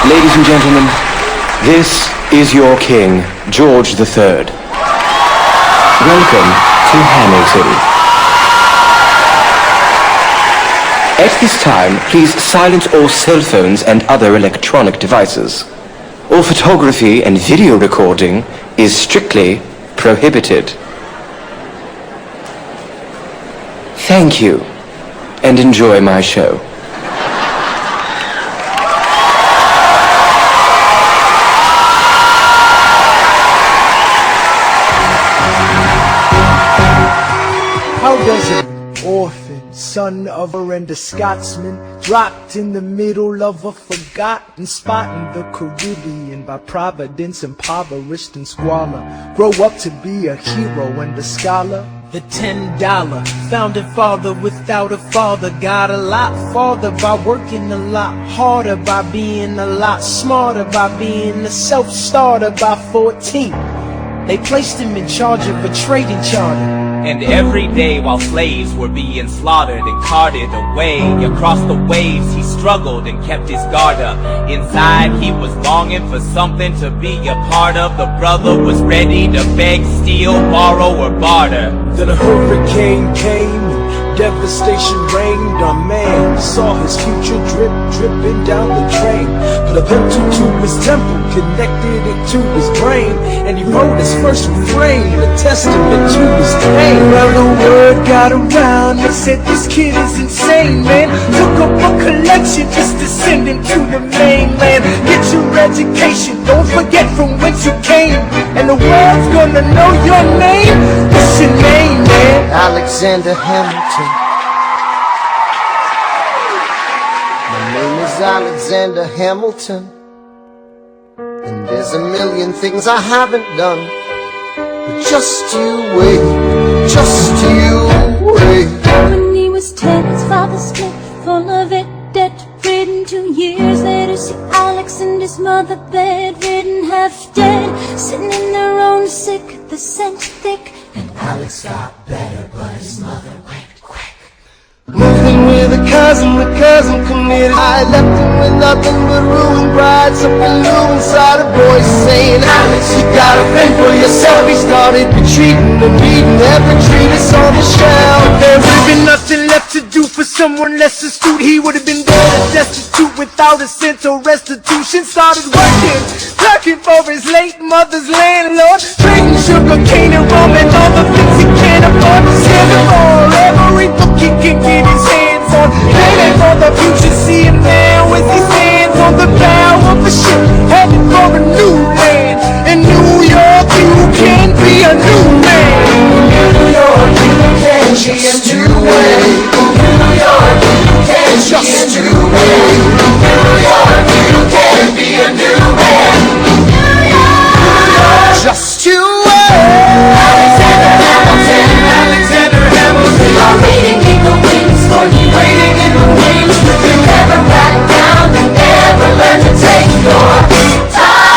Ladies and gentlemen, this is your king, George III. Welcome to Hamilton. At this time, please silence all cell phones and other electronic devices. All photography and video recording is strictly prohibited. Thank you, and enjoy my show. How does an orphan, son of a render Scotsman, dropped in the middle of a forgotten spot in the Caribbean, by providence impoverished and squalor, grow up to be a hero and a scholar? The $10 founding father without a father got a lot farther by working a lot harder, by being a lot smarter, by being a self-starter. By 14, they placed him in charge of a trading charter. And every day while slaves were being slaughtered and carted away across the waves, he struggled and kept his guard up. Inside he was longing for something to be a part of. The brother was ready to beg, steal, borrow, or barter. Then a hurricane came, devastation reigned. Our man saw his future dripping down the drain. Put a pencil to his temple, connected it to his brain, and he wrote his first refrain, a testament to his pain. Well, the word got around, they said this kid is insane, man. Took up a collection just to send him to the mainland. Get your education, don't forget from whence you came, and the world's gonna know your name. What's your name, man? Alexander Hamilton. My name is Alexander Hamilton, and there's a million things I haven't done, but just you wait, just you wait. When he was 10, his father split, full of it, debt-ridden. 2 years later, see Alex and his mother bedridden, half dead, sitting in their own sick, the scent thick. And Alex got better, but his mother went quick. Moving with a cousin, the cousin committed. I left him with nothing but ruined pride, something new inside a voice saying, Alex, you gotta fend for yourself. He started retreating and reading every treatise on the shelf. There would've been nothing left to do for someone less astute. He would've been dead and destitute without a cent or restitution. Started working, clerking for his late mother's landlord, trading sugar cane and rum and all the things he can't afford. Sell them all, every book he can get his hands on. Planning for the future, see him now with his hands on the bow of a ship, headed for a new land. In New York, you can be a new man. New York, you can be a new way. New York, you can just be a new way. New York, you can be a new man. New York, just you wait. Alexander Hamilton, Alexander Hamilton. We are waiting in the wings for you. Waiting in the wings. You never back down. You never learn to take your time.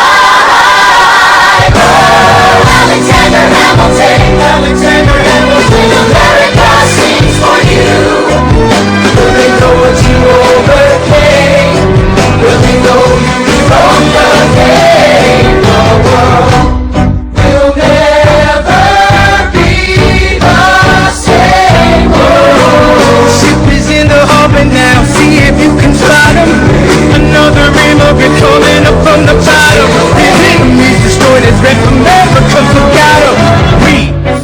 Oh, Alexander Hamilton, Alexander Hamilton. America sings for you. Will they know what you overcame? Will they know you from the game? The world will never be the same. Oh, Ship is in the harbor now, see if you can spot him. Another immigrant coming up from the bottom. His enemies destroyed his red America forgot him. We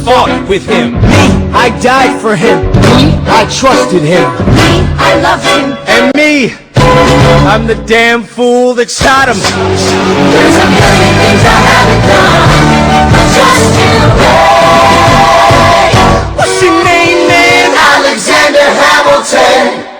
fought with him. Me, I died for him. Me, I trusted him. Me, I love him. And me, I'm the damn fool that shot him. There's a million things I haven't done, but just you wait. What's your name, man? Alexander Hamilton.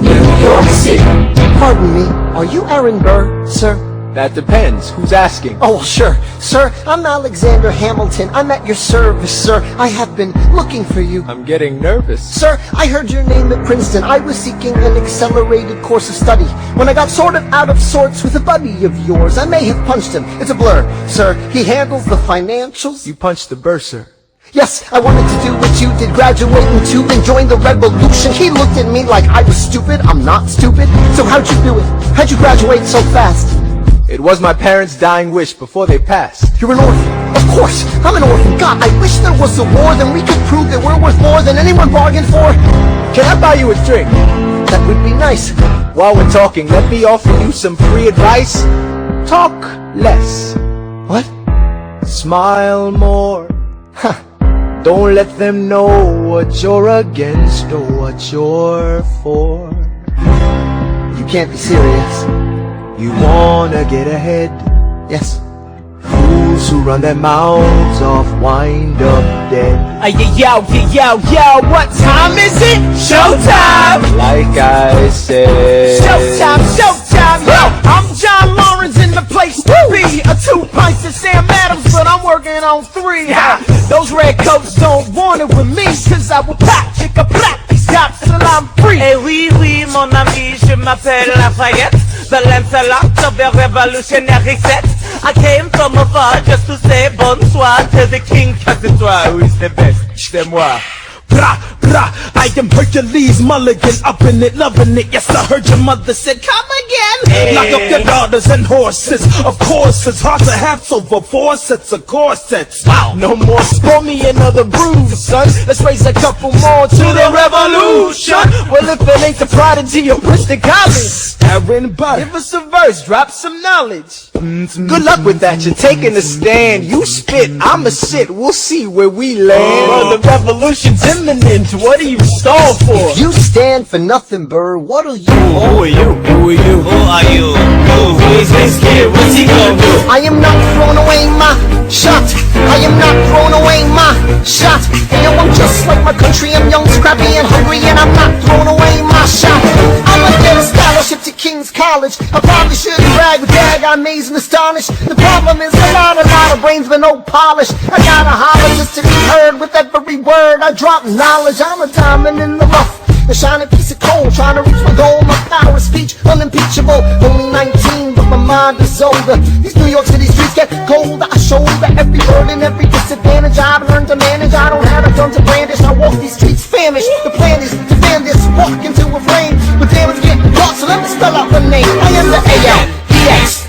New York City. Pardon me, are you Aaron Burr, sir? That depends. Who's asking? Oh, sure. Sir, I'm Alexander Hamilton. I'm at your service, sir. I have been looking for you. I'm getting nervous. Sir, I heard your name at Princeton. I was seeking an accelerated course of study. When I got sort of out of sorts with a buddy of yours, I may have punched him. It's a blur. Sir, he handles the financials. You punched the bursar. Yes, I wanted to do what you did, graduate into and join the revolution. He looked at me like I was stupid. I'm not stupid. So how'd you do it? How'd you graduate so fast? It was my parents' dying wish before they passed. You're an orphan. Of course, I'm an orphan. God, I wish there was a war, then we could prove that we're worth more than anyone bargained for. Can I buy you a drink? That would be nice. While we're talking, let me offer you some free advice. Talk less. What? Smile more. Huh. Don't let them know what you're against or what you're for. You can't be serious. You wanna get ahead. Yes. Fools who run their mouths off wind up dead. Yo, what time is it? Showtime! Like I said. Showtime, yo! I'm John Lawrence in the place to be. A 2 pints of Sam Adams, but I'm working on 3. Those redcoats don't want it with me, cause I will pop, pick a plot, these cops till I'm free. Eh oui, mon ami, je m'appelle Lafayette, the Lancelot of the revolutionary set. I came from afar just to say bonsoir to the king, cause it's who is the best. C'est moi. Bra, bra, I am Hercules Mulligan, up in it, loving it. Yes, I heard your mother said, come again. Hey. Lock up your daughters and horses. Of course, it's hard to have over 4 sets of corsets. Wow. No more. Pour me another brew, son. Let's raise a couple more to the revolution. Well, if it ain't the prodigy of Princeton College, Aaron Butter. give us a verse, drop some knowledge. Good luck with that. You're taking a stand. You spit, I'ma sit. We'll see where we land. Well, the revolution's imminent. What do you stall for? You stand for nothing, Burr. What are you? Who are you? Who are you? Who are you? Who is this kid? What's he gonna do? I am not throwing away my shot. I am not throwing away my shot. And yo, I'm just like my country. I'm young, scrappy, and hungry, and I'm not throwing away my shot. I'm gonna get a scholarship to King's College. I probably shouldn't brag, but dag, I'm amazed and astonished. The problem is a lot of brains, but no polish. I gotta holler just to be heard with every word I drop knowledge. I'm a diamond in the rough, a shining piece of coal, trying to reach my goal. My power of speech, unimpeachable. Only 19, but my mind is older. These New York City streets get colder. I shoulder every burden, every disadvantage. I've learned to manage. I don't have a gun to brandish. I walk these streets famished. The plan is to fan this, walk into a flame. But damn, it's getting hot, so let me spell out the name. I am the A-L-E-X-A-N-D-E-R.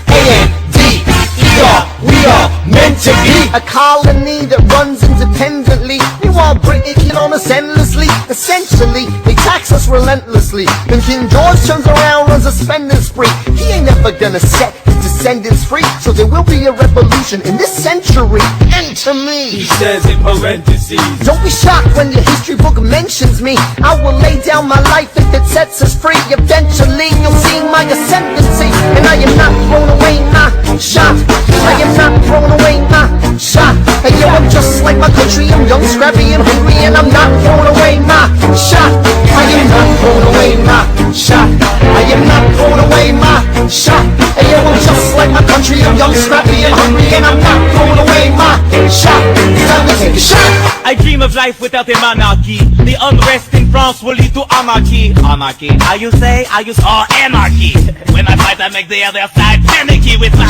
We are meant to be a colony that runs independently. Meanwhile, Britain can on us endlessly. Essentially, they tax us relentlessly. Then King George turns around, runs a spending spree. He ain't never gonna set his descendants free. So there will be a revolution in this century. Enter me. He says in parentheses. Don't be shocked when your history book mentions me. I will lay down my life if it sets us free. Eventually, you'll see my ascendancy. And I am not throwing away my shot. I am not throwing away my shot. And yo, I'm just like my country. I'm young, scrappy, and hungry, and I'm not throwing away my shot. I am not throwing away my shot. I am not throwing away my shot. And yo, I'm just like my country. I'm young, scrappy, and hungry, and I'm not throwing away my shot. It's time to take a shot. I dream of life without a monarchy. The unrest in France will lead to anarchy. Anarchy, how you say? I use anarchy. When I fight, I make the other side panicky with my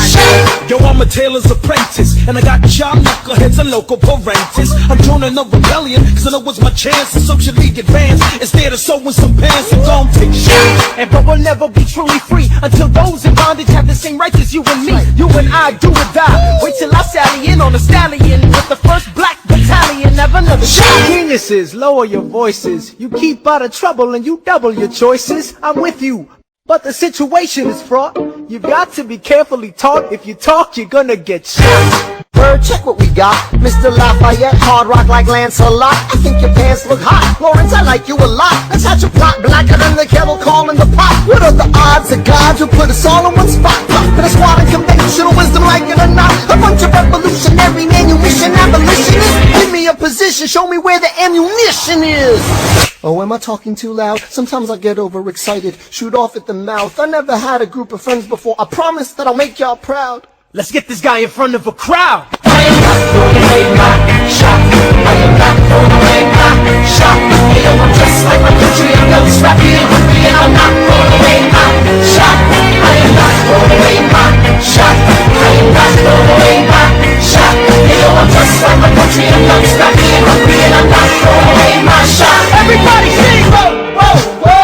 Yo, I'm a tailor's apprentice, and I got job knuckleheads and local parentes. I'm joining a rebellion, cause I know it's my chance to socially advance. Instead of sewing some pants and gon' take shit. And but we'll never be truly free until those in bondage have the same rights as you and me. You and I do or die. Wait till I sally in on a stallion with the first black battalion. Have another shot. Geniuses, lower your voices. You keep out of trouble and you double your choices. I'm with you, but the situation is fraught. You've got to be carefully taught. If you talk, you're gonna get shot. Bird, check what we got. Mr. Lafayette, hard rock like Lancelot. I think your pants look hot. Lawrence, I like you a lot. Let's hatch a plot blacker than the kettle calling the pot. What are the odds that God will put us all in one spot? Put a squad of conventional wisdom, like it or not. A bunch of revolutionary manumission abolitionists. Give me a position, show me where the ammunition is. Oh, am I talking too loud? Sometimes I get overexcited, shoot off at the mouth. I never had a group of friends before. I promise that I'll make y'all proud. Let's get this guy in front of a crowd. I am not throwing away my shot. I am not throwing away my shot. Hey, yo, I'm just like my country. I'm young, scrappy, and hungry, and I'm not throwing away my shot. I am not throwing away my shot. I am not throwing away my shot. Hey, yo, I'm just like my country. I'm young, scrappy, and hungry, and I'm not throwing away my shot. Everybody sing, whoa, whoa, whoa.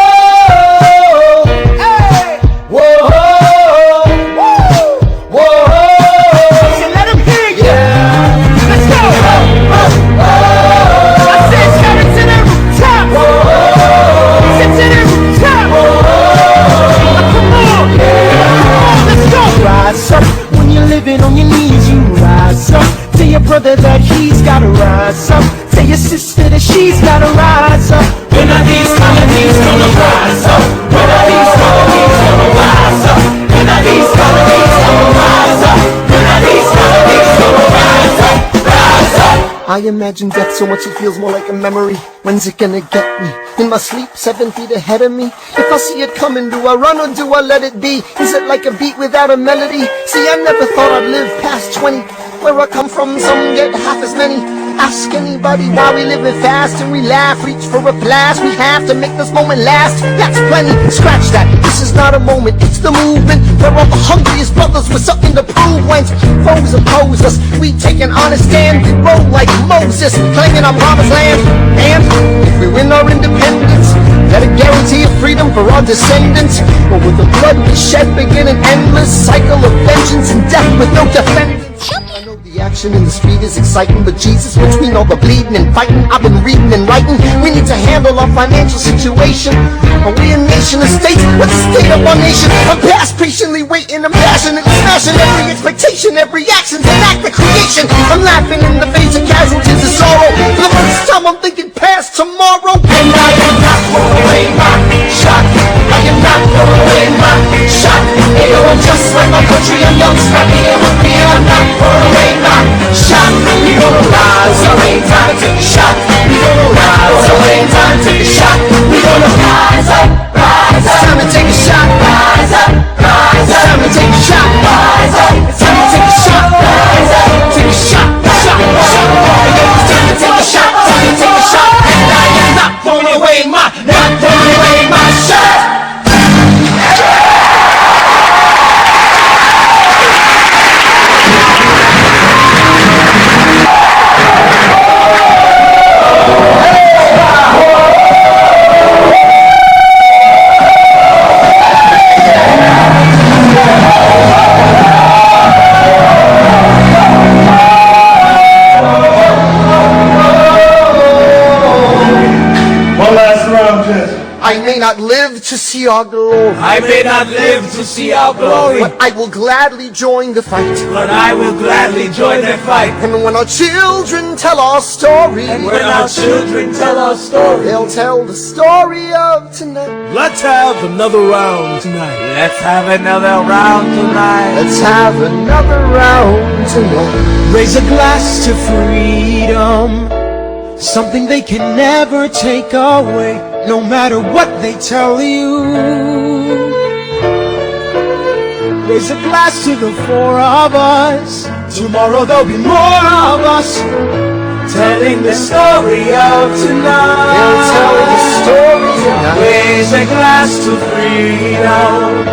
When you're living on your knees, you rise up. Tell your brother that he's gotta rise up. Tell your sister that she's gotta rise up. When are these colonies gonna rise up? When are these colonies gonna rise up? When are these colonies gonna rise up? When are these colonies gonna rise up? Rise up! I imagine death so much it feels more like a memory. When's it gonna get me? In my sleep, 7 feet ahead of me. If I see it coming, do I run or do I let it be? Is it like a beat without a melody? See, I never thought I'd live past 20. Where I come from, some get half as many. Ask anybody why we living fast and we laugh, reach for a blast. We have to make this moment last. That's plenty. Scratch that. This is not a moment, it's the movement. Where all the hungriest brothers with something to prove. When foes oppose us, we take an honest stand. We roll like Moses, claiming our promised land. And if we win our independence, that a guarantee of freedom for our descendants. But with the blood we shed begin an endless cycle of vengeance and death with no defendants. I know the action in the street is exciting, but Jesus, between all the bleeding and fighting, I've been reading and writing. We need to handle our financial situation. Are we a nation of states? What's the state of our nation? I'm past patiently waiting, I'm passionately smashing every expectation, every action's an act of creation. I'm laughing in the face of casualties of sorrow. For the first time I'm thinking past tomorrow. And I am not throwing away my shot. I am not throwing away my shot. Hey, yo, I'm just like my country. I'm young, scrappy, and hungry, and I'm not throwing away my shot. We gonna rise, so ain't time to take a shot. We gonna rise, so ain't time to take a shot. We gonna rise up, rise up. It's time to take a shot. Rise up, rise up. It's time to take a shot. Rise up. It's time to take a shot. Rise up. Take a shot. Shot. Shot. It's time to take a shot. Time to take a shot. And I am not throwing away my shot. I may not live to see our glory, I may not live to see our glory, but I will gladly join the fight. but I will gladly join the fight. And when our children tell our story, And when our children tell our story, they'll tell the story of tonight. Let's have another round tonight. let's have another round tonight. Let's have another round tonight. Raise a glass to freedom, something they can never take away, no matter what they tell you. Raise a glass to the four of us. Tomorrow there'll be more of us, telling the story of tonight. They'll tell the story tonight. Raise a glass to freedom,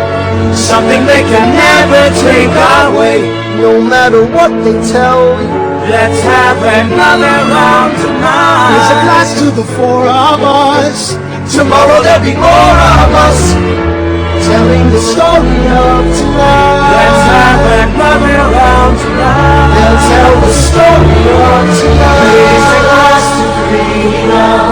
something they can never take away. No matter what they tell you, Let's have another round tonight. Raise a glass to the four of us. Tomorrow there'll be more of us, telling the story of tonight. Let's have another round tonight. They'll tell the story of tonight. Raise a glass to freedom.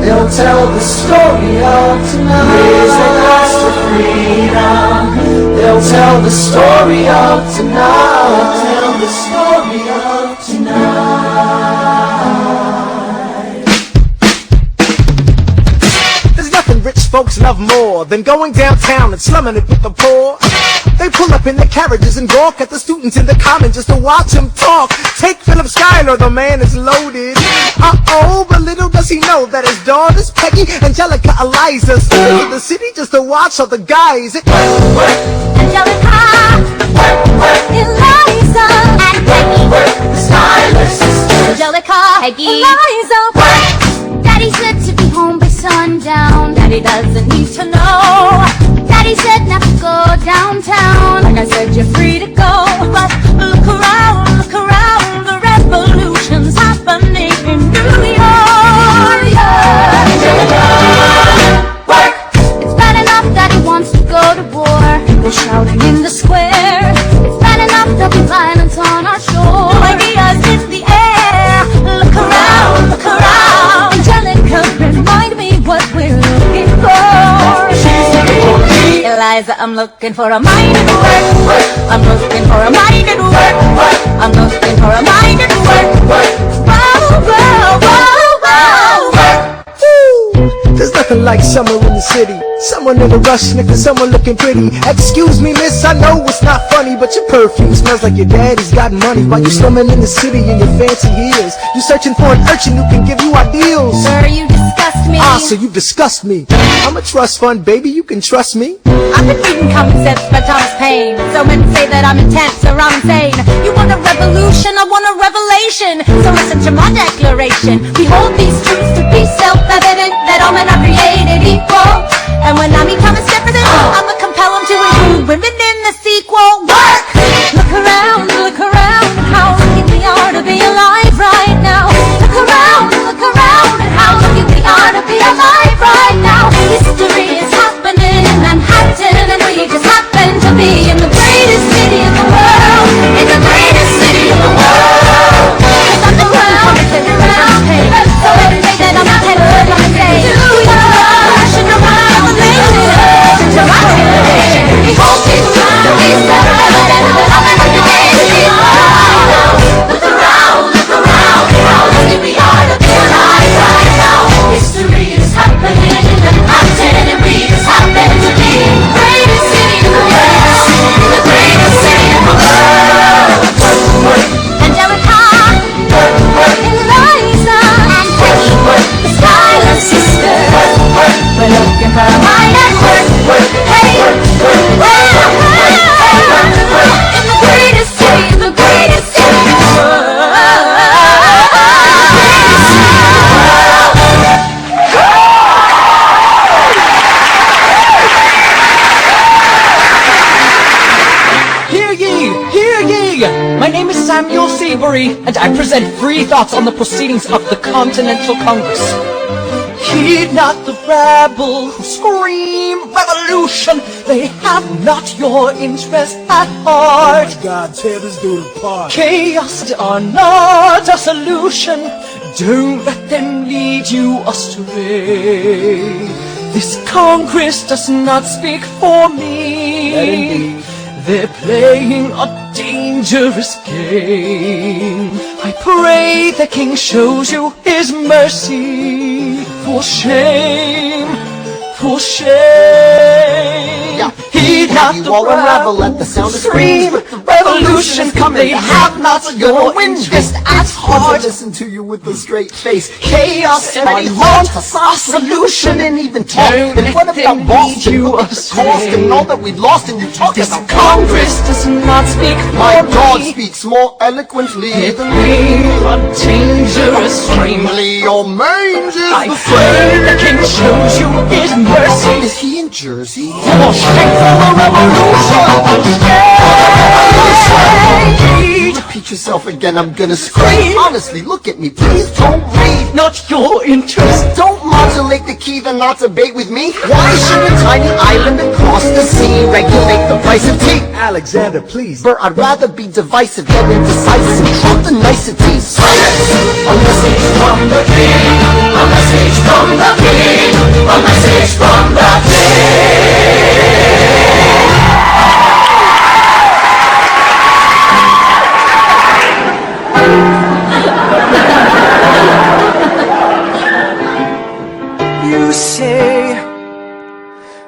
They'll tell the story of tonight. Raise a glass to freedom. They'll tell the story of tonight. Tell the story of tonight. there's nothing rich folks love more than going downtown and slumming it with the poor. They pull up in their carriages and gawk at the students in the common just to watch them talk. Take Philip Schuyler, the man is loaded. Uh-oh, but little does he know that his daughters, Peggy, Angelica, Eliza, stay in the city just to watch all the guys. Angelica, Eliza, and Peggy, the Schuyler sisters. Angelica, Peggy, Eliza, Daddy said to be home by sundown. Daddy doesn't need to know. Daddy said not to go downtown. Like I said, you're free to go. But look around, the revolution's happening in New York. It's bad enough that he wants to go to war. People shouting in the square. It's bad enough there'll be violence on our shore. Ideas in the air. Look around, Angelica, remind me what we're looking for. Eliza, I'm looking for a mind at work. I'm looking for a mind at work. I'm looking for a mind at work. There's nothing like summer in the city. Someone in a rush, nigga, someone looking pretty. Excuse me, miss, I know it's not funny, but your perfume smells like your daddy's got money. While you slumming in the city in your fancy heels, you searching for an urchin who can give you ideals. Sir, you disgust me. Ah, so you disgust me. I'm a trust fund, baby, you can trust me. I've been reading Common Sense by Thomas Paine. So men say that I'm intense or I'm insane. You want a revolution, I want a revelation. So listen to my declaration. Behold these truths to be self-evident, that all men are created equal. And when I meet Thomas Jefferson, I'ma compel him to include women in the sequel. Work! Look around, how lucky we are to be alive right now. Look around, and how lucky we are to be alive right now. History is happening in Manhattan, and we just happen to be in the greatest city in the world. In the greatest city in the world. Cause I'm the crown, so every day that I'm not headed, I'm a day. New York, should around. We won't be around, we step around, and I'm in the day. Look around, how lucky we are to be alive right now. History is happening in Manhattan, and we just happen to be the greatest city in the world. The greatest city in the world. Angelica, Eliza, and Peggy, the Schuyler sisters. We're looking for a mind at work. Hey, in the greatest city, the greatest city in the world. Hear ye! My name is Samuel Seabury, and I present free thoughts on the proceedings of the Continental Congress. Heed not the rabble who scream revolution. They have not your interest at heart. God, tear this dude apart. Chaos are not a solution. Don't let them lead you astray. This Congress does not speak for me. They're playing a dangerous game. I pray the King shows you his mercy. For shame, for shame. Yeah. Heed not You the all unravel at the sound of scream. Revolution coming. They have not your interest at heart. Listen to you with a straight face. Chaos and I want want a solution. and even talk. Don't And what let about them Boston? lead you Look at the astray. cost and all that we've lost, and you talk This about Congress does not speak My for God me. speaks more eloquently It than be a dangerous game. Your mange is I the pray the King shows you his mercy. Is he in Jersey? For shame, for the revolution. For shame. Repeat yourself again, I'm gonna scream. Honestly, look at me, please don't read. Not your interest. Don't modulate the key, then not debate with me. Why should a tiny island across the sea regulate the price of tea? Alexander, please. Bert, I'd rather be divisive than indecisive. Trump the niceties. A message from the king. A message from the king. A message from the king. You say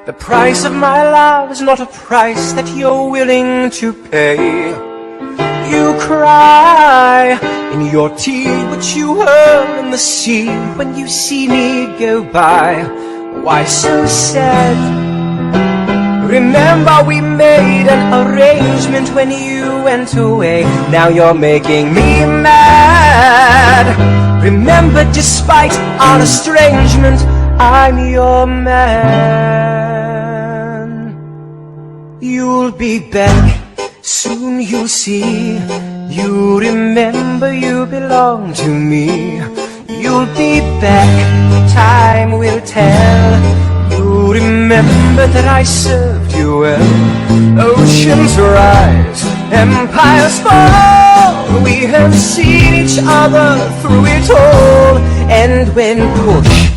The price of my love is not a price that you're willing to pay. You cry in your tea, which you hurl in the sea when you see me go by. Why so sad? Remember we made an arrangement when you went away. Now you're making me mad. Remember, despite our estrangement, I'm your man. You'll be back, soon you'll see. You remember you belong to me. You'll be back, time will tell. You remember that I served you well. Oceans rise, empires fall. We have seen each other through it all. And when push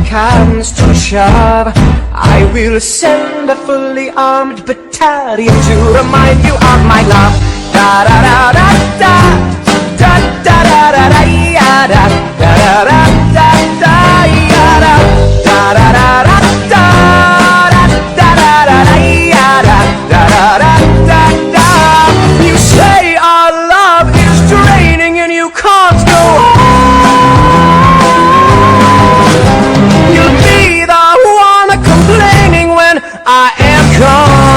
comes to shove, I will send a fully armed battalion to remind you of my love. Da da da da da, da da da da da, ya da da da da da da, ya da da da da da da, da da da da da, ya da da da da da. You say our love is draining and you can't go on. You'll be the one complaining when I am gone.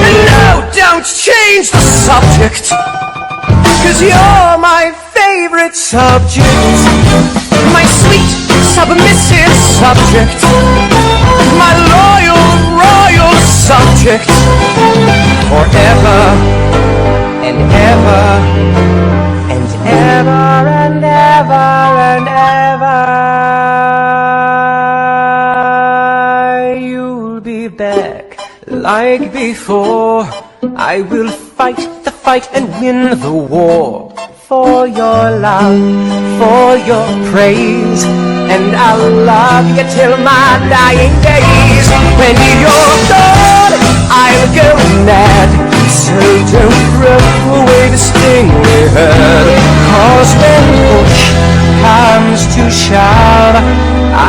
And no, don't change the subject, 'cause you're my favorite subject. My sweet, submissive subject. My loyal, royal subject. Forever and ever and ever and ever and ever. You'll be back like before. I will fight the fight and win the war. For your love, for your praise, and I'll love you till my dying days. When you're gone, I'll go mad. So don't throw away the sting we had. 'Cause when push comes to shove,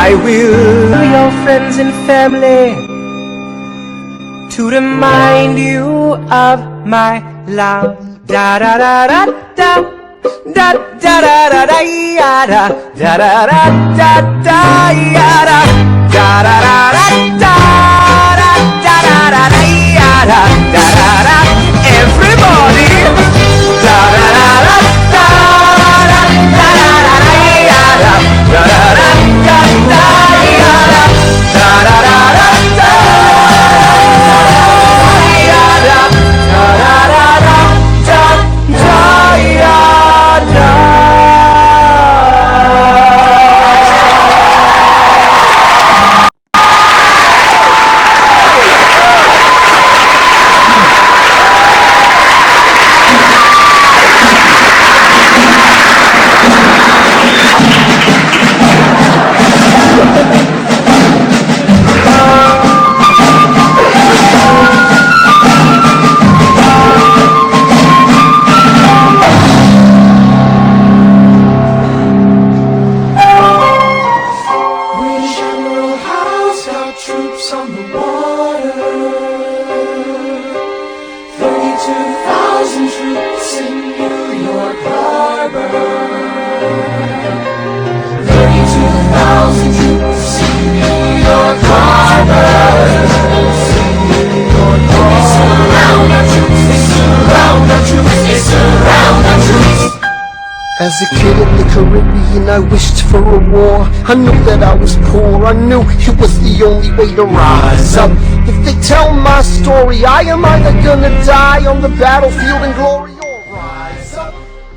I will your friends and family to remind you of my love. Da da da da da, da da da da da, ya da da da da da da, ya da da da da da da, da da da da da, ya da da da da. Everybody, da da da da da, da da da da da, ya da da da da da, ya da da da da da. As a kid in the Caribbean, I wished for a war. I knew that I was poor, I knew it was the only way to rise up. If they tell my story, I am either gonna die on the battlefield in glory or rise up.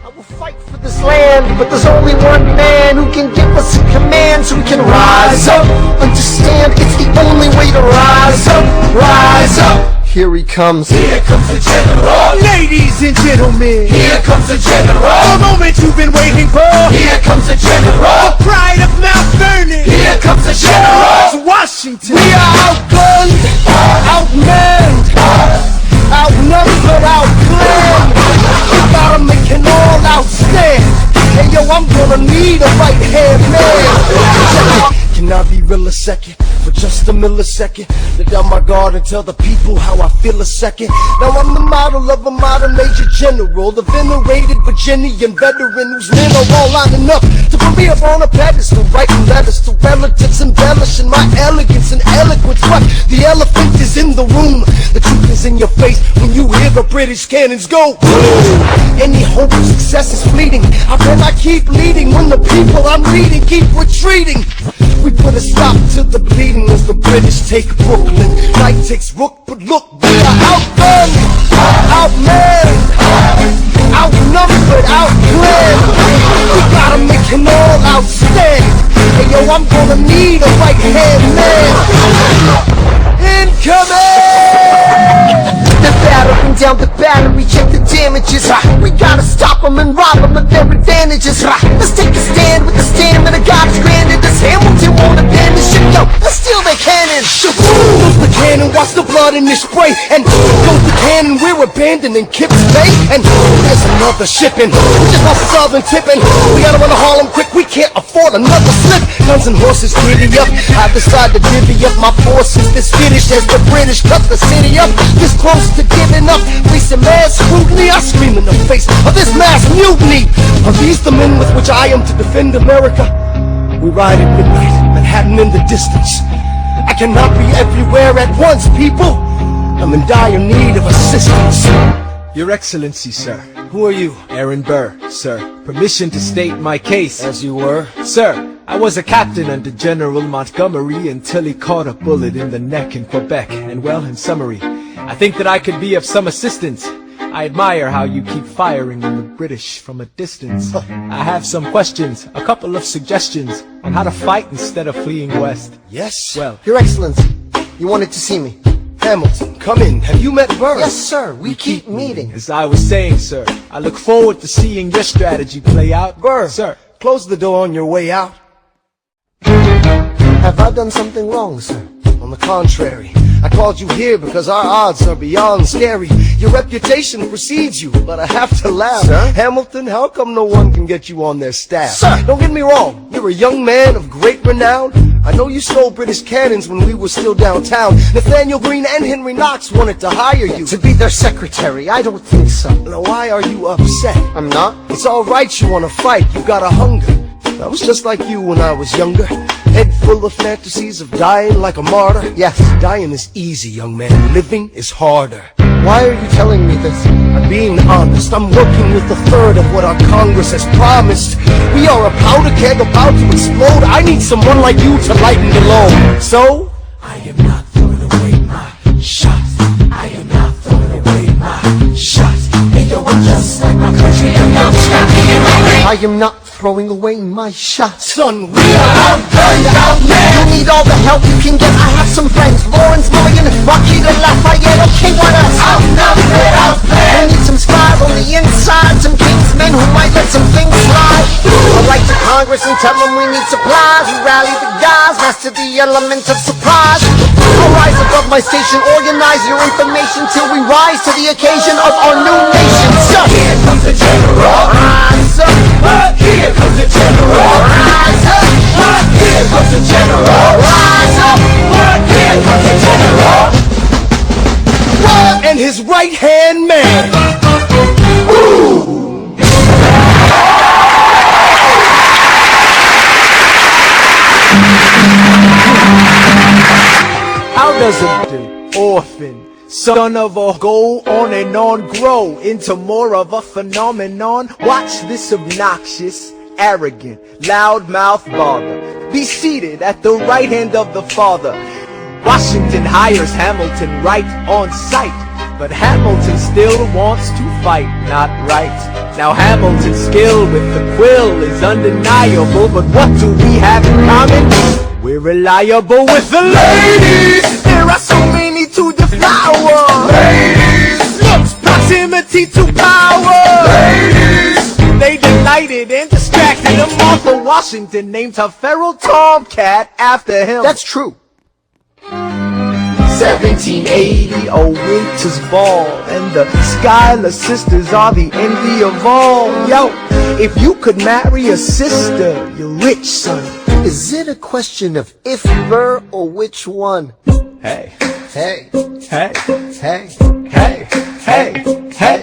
I will fight for this land, but there's only one man who can give us a command so we can rise up. Understand, it's the only way to rise up, rise up. Here he comes. Here comes the general. Ladies and gentlemen, here comes the general. The moment you've been waiting for. Here comes the general. The pride of Mount Vernon. Here comes the general. Washington. We are outgunned, outmanned, outnumbered, outplanned. We gotta make an all-out stand. Hey yo, I'm gonna need a right-hand man. Can I be real a second. For just a millisecond, let down my guard and tell the people how I feel a second. Now I'm the model of a modern major general, the venerated Virginian veteran whose men are all lining up to put me up on a pedestal, writing letters to relatives, embellishing my elegance and eloquence. But the elephant is in the room, the truth is in your face when you hear the British cannons go boom. Any hope of success is fleeting. How can I keep leading when the people I'm leading keep retreating? We put a stop to the bleeding as the British take Brooklyn. Night takes Rook, but look, we are outgunned, outmanned, outnumbered, outplanned. We gotta make an all-out stand. Hey yo, I'm gonna need a right-hand man. Incoming! They're battering down the battery, check the damages. We gotta stop them and rob them of their advantages. Let's take a stand with the stamina God's granted us. Hamilton won't abandon ship, yo, let's steal their cannon. Goes the cannon, watch the blood in this spray. And goes the cannon, we're abandoning Kips Bay. And there's another shipping, we just lost southern tipping. We gotta run to Harlem quick, we can't afford another slip. Guns and horses giddy up, I decide to divvy up my forces this finish as the British cut the city up. This close to giving up, facing mass scrutiny. I scream in the face of this mass mutiny. Are these the men with which I am to defend America? We ride at midnight, Manhattan in the distance. I cannot be everywhere at once, people. I'm in dire need of assistance. Your Excellency, sir. Who are you? Aaron Burr, sir. Permission to state my case. As you were. Sir, I was a captain under General Montgomery until he caught a bullet in the neck in Quebec. And well, in summary, I think that I could be of some assistance. I admire how you keep firing on the British from a distance. I have some questions, a couple of suggestions on how to fight instead of fleeing west. Yes? Well, Your Excellency, you wanted to see me. Hamilton, come in. Have you met Burr? Yes, sir, we keep meeting. as I was saying, sir, I look forward to seeing your strategy play out. Burr, Sir, close the door on your way out. Have I done something wrong, sir? On the contrary, I called you here because our odds are beyond scary. Your reputation precedes you, but I have to laugh. Sir? Hamilton, how come no one can get you on their staff? Sir! Don't get me wrong, you're a young man of great renown. I know you stole British cannons when we were still downtown. Nathaniel Greene and Henry Knox wanted to hire you. To be their secretary, I don't think so. Now why are you upset? I'm not? It's alright you wanna fight, you got a hunger. I was just like you when I was younger. Head full of fantasies of dying like a martyr. Yes. Dying is easy, young man. Living is harder. Why are you telling me this? I'm being honest. I'm working with a third of what our Congress has promised. We are a powder keg about to explode. I need someone like you to lighten the load. So, I am not throwing away my shot. I am not throwing away my shot. And yo, I'm just like my country. I'm not I am not throwing away my shot. son, we are outgunned, outmanned. You need all the help you can get. I have some friends, Lawrence, Morgan, Joaquin, Lafayette, okay, what else? Outnumbered, outplanned. I need some spies on the inside, some kingsmen who might let some things slide. I'll write to Congress and tell them we need supplies. We rally the guys, master the element of surprise. I'll rise above my station, organize your information till we rise to the occasion of our new nation. So, Here comes the general. rise up, Here comes the general. rise up, Here comes the general. rise up. Here comes the general. And his right-hand man. How does an orphan, son of a go on and on grow into more of a phenomenon? Watch this obnoxious, arrogant, loudmouth bother be seated at the right hand of the father. Washington hires Hamilton right on sight, but Hamilton still wants to fight, not right. Now Hamilton's skill with the quill is undeniable, but what do we have in common? We're reliable with the ladies. There are so many to deflower. Ladies. Looks, proximity to power. Ladies. They delighted and distracted him. Martha Washington named her feral tomcat after him. That's true. 1780, a winter's ball, and the Schuyler sisters are the envy of all. Yo, if you could marry a sister, you're rich, son. Is it a question of if were or which one? Hey, Hey, hey, hey, hey, hey, hey, hey.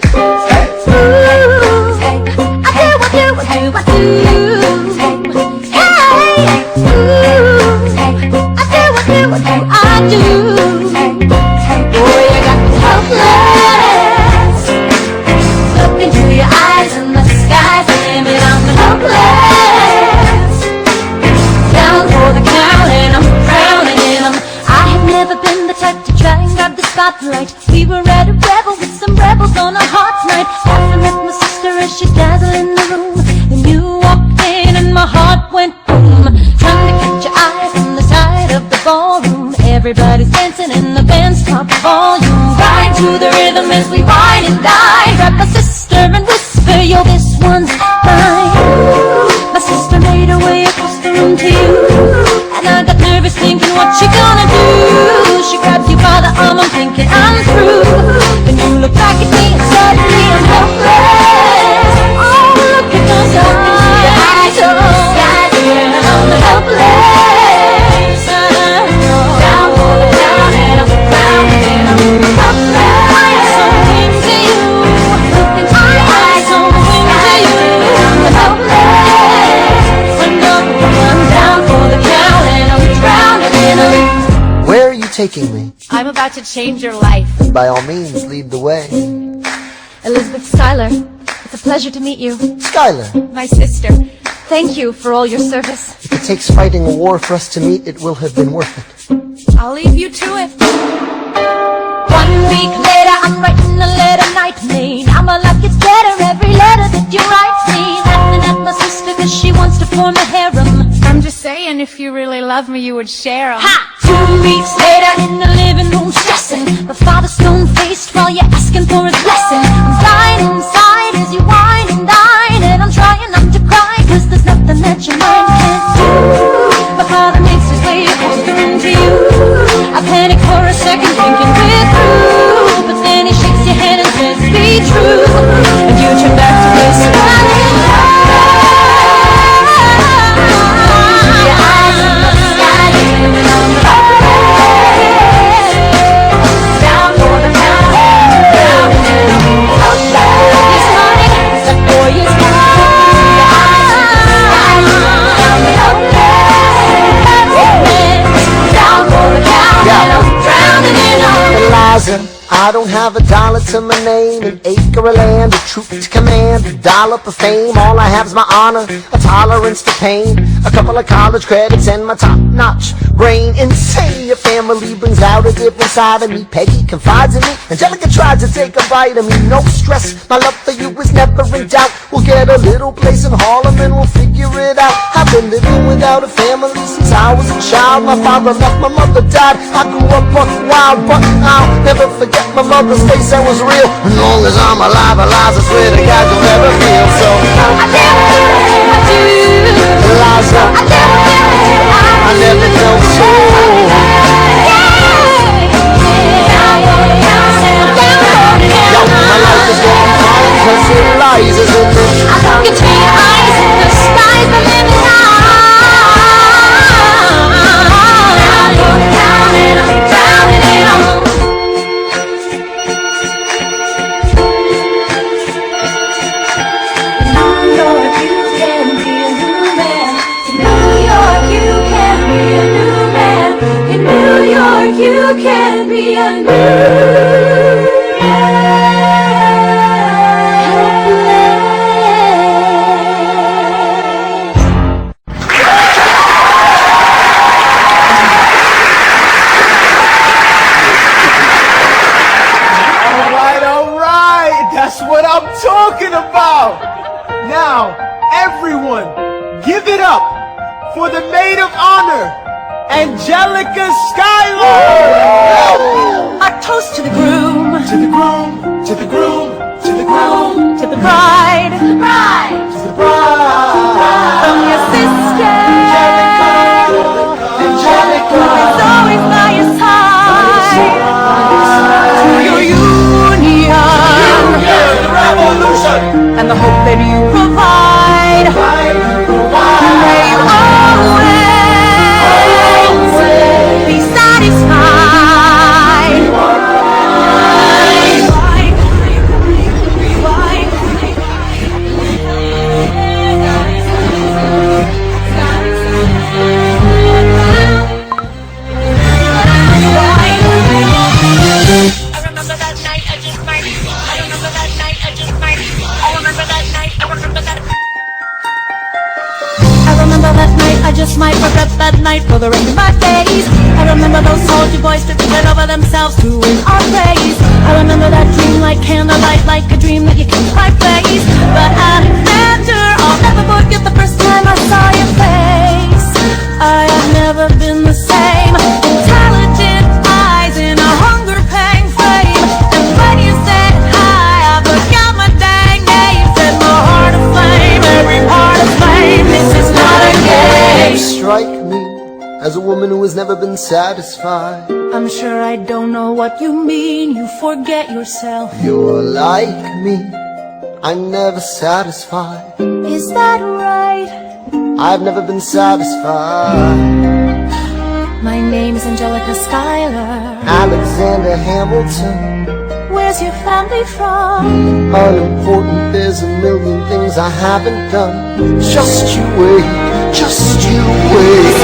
Spotlight. We were at a revel with some rebels on a hot night. After met my sister as she dazzled in the room, and you walked in and my heart went boom. Trying to catch your eye from the side of the ballroom. Everybody's dancing and the band's top volume. Ride to the rhythm as we wine and dine. Grab my sister and whisper, yo, this one's mine. My sister made her way across the room to you, and I got nervous thinking, what you gonna do? She grabs you by the arm, I'm thinking I'm through. Then you look back at me and suddenly I'm helpless. Oh, look at those eyes, oh, yeah, I'm helpless. Down for the count and I'm drowning and I'm helpless. So into you, look into your eyes, so into you, I'm helpless. I'm down for the count and I'm drowning and I'm. where are you taking me? I'm about to change your life. And by all means, lead the way. Elizabeth Schuyler, it's a pleasure to meet you. Skylar, My sister, thank you for all your service. if it takes fighting a war for us to meet, it will have been worth it. I'll leave you to it. 1 week later, I'm writing a letter nightly. Now my life gets better every letter that you write me. Laughing at my sister cause she wants to form a harem. I'm just saying, if you really love me, you would share 'em. Ha! 2 weeks later in the living room stressing. My father's stone-faced while you're asking for his blessing. I'm dying inside as you whine and dine, and I'm trying not to cry cause there's nothing that your mind can't do. My father makes his way across the room to you. I panic for a second thinking we're through, but then he shakes your hand and says be true, and you turn back to me smiling. Your eyes in the sky and I'm helpless. Down for the count, down and I'm helpless. He's running, that boy is gone. Your eyes in the sky and I'm helpless. Down for the count and I'm drowning in Eliza, I don't have a dollar to my name, an acre of land, a troop to command, a dollop of fame. All I have is my honor, a tolerance to pain, a couple of college credits and my top-notch brain. Insane, your family brings out a different side of me. Peggy confides in me, Angelica tried to take a bite of me. No stress, my love for you is never in doubt. We'll get a little place in Harlem and we'll figure it out. I've been living without a family since I was a child. My father left, my mother died. I grew up buck wild, but I'll never forget my mother's face, that was real. As long as I'm alive, I swear to God you'll never feel so. I do. Eliza, I never felt so. Yo, my life is going fine cause Eliza's in it. I look into your eyes and the sky's the limit now. Down for the count and I'm drowning in them. You can be a new Alright, that's what I'm talking about. Now, everyone, give it up for the maid of honor, Angelica Schuyler! A toast to the groom, To the groom, to the groom, to the groom, to the bride, to the bride, to the bride. from your sister, Angelica, who's always by your side, to your union, the revolution, and the hope that you provide. May you always night for the rest of my days. I remember those soldier boys tripping over themselves to win our praise. I remember that dream like candlelight, like a dream that you can't quite face. But Alexander, I'll never forget the first time I saw your face. I have never been the same. Intelligent eyes in a hunger pang frame. And when you said hi, I forgot my dang name. Set my heart aflame, every part of flame. This is not a game. You strike me as a woman who has never been satisfied. I'm sure I don't know what you mean. You forget yourself. You're like me, I'm never satisfied. Is that right? I've never been satisfied. My name's Angelica Schuyler. Alexander Hamilton. Where's your family from? Unimportant, there's a million things I haven't done. Just you wait, just you wait.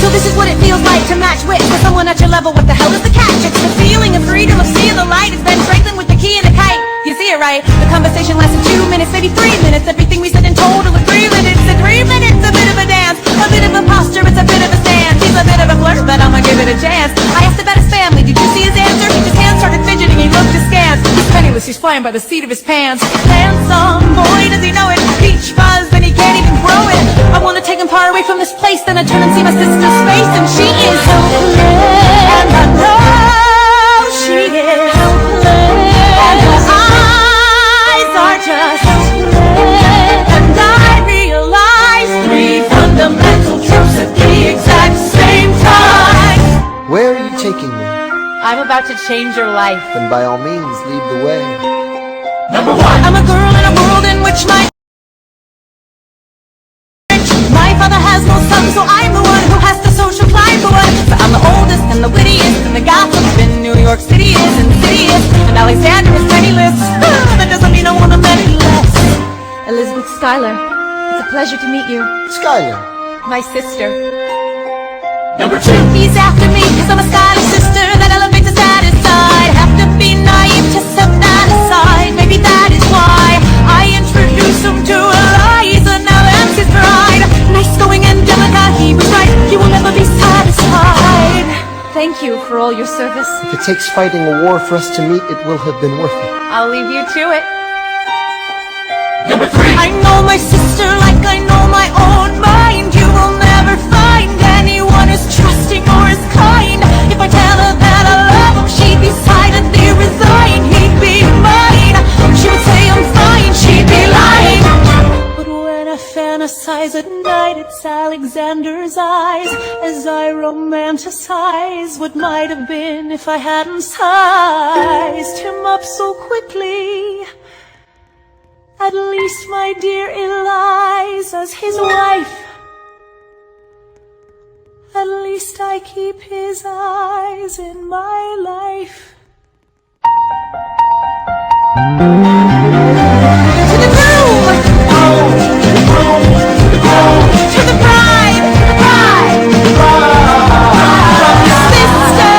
So this is what it feels like to match wits with someone at your level. What the hell is the catch? It's the feeling of freedom, of seeing the light. It's Ben Franklin with the key and the kite. You see it right? The conversation lasted 2 minutes, maybe 3 minutes. Everything we said in total was 3 minutes. And 3 minutes, a bit of a dance, a bit of a posture, it's a bit of a stand. He's a bit of a flirt, but I'ma give it a chance. I asked about his family, did you see his answer? His hands started fidgeting, he looked askance. He's penniless, he's flying by the seat of his pants. Handsome, boy, does he know it? Peach fuzz, and he can't even grow it. I wanna take him far away from this place, then I turn and see my sister's face, and she is helpless. And I know she is helpless. And her eyes are just helpless. And I realize 3 fundamental truths at the exact same time. Where are you taking me? I'm about to change your life. Then by all means, lead the way. Number 1. I'm a girl in a world in which my father has no son, so I'm the one who has to social climb for one. So I'm the oldest and the wittiest and the gossip in New York City is insidious. And Alexander is penniless. That doesn't mean I want to marry less. Elizabeth Schuyler, it's a pleasure to meet you. Schuyler. My sister. Number 2. He's after me because I'm a Schuyler sister that elevates the satisfied. Have to be naive to set that aside. Maybe that is why I introduce him to Eliza. Now that's his bride. Nice going, Angelica, he was right. You will never be satisfied. Thank you for all your service. If it takes fighting a war for us to meet, it will have been worth it. I'll leave you to it. Number 3. I know my sister like I know my own mind. You will never find anyone as trusting or as kind. If I tell her that I love him, she'd be silently resigned. He'd be mine. She would say I'm fine, she'd be lying. But when I fantasize at night, it's Alexander's eyes as I romanticize what might have been if I hadn't sized him up so quickly. At least, my dear Eliza's his wife. At least I keep his eyes in my life. To the groom! To the bride! The bride! From the sister!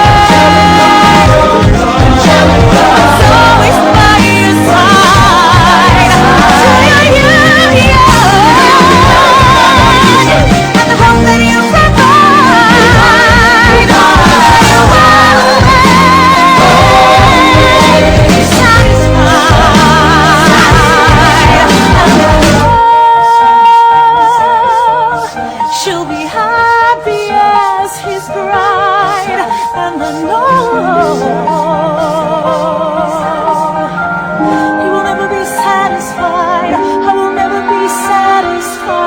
It's always by your side. To you, and the hope that you provide. She'll be happy as his bride, and I know he will never be satisfied. I will never be satisfied.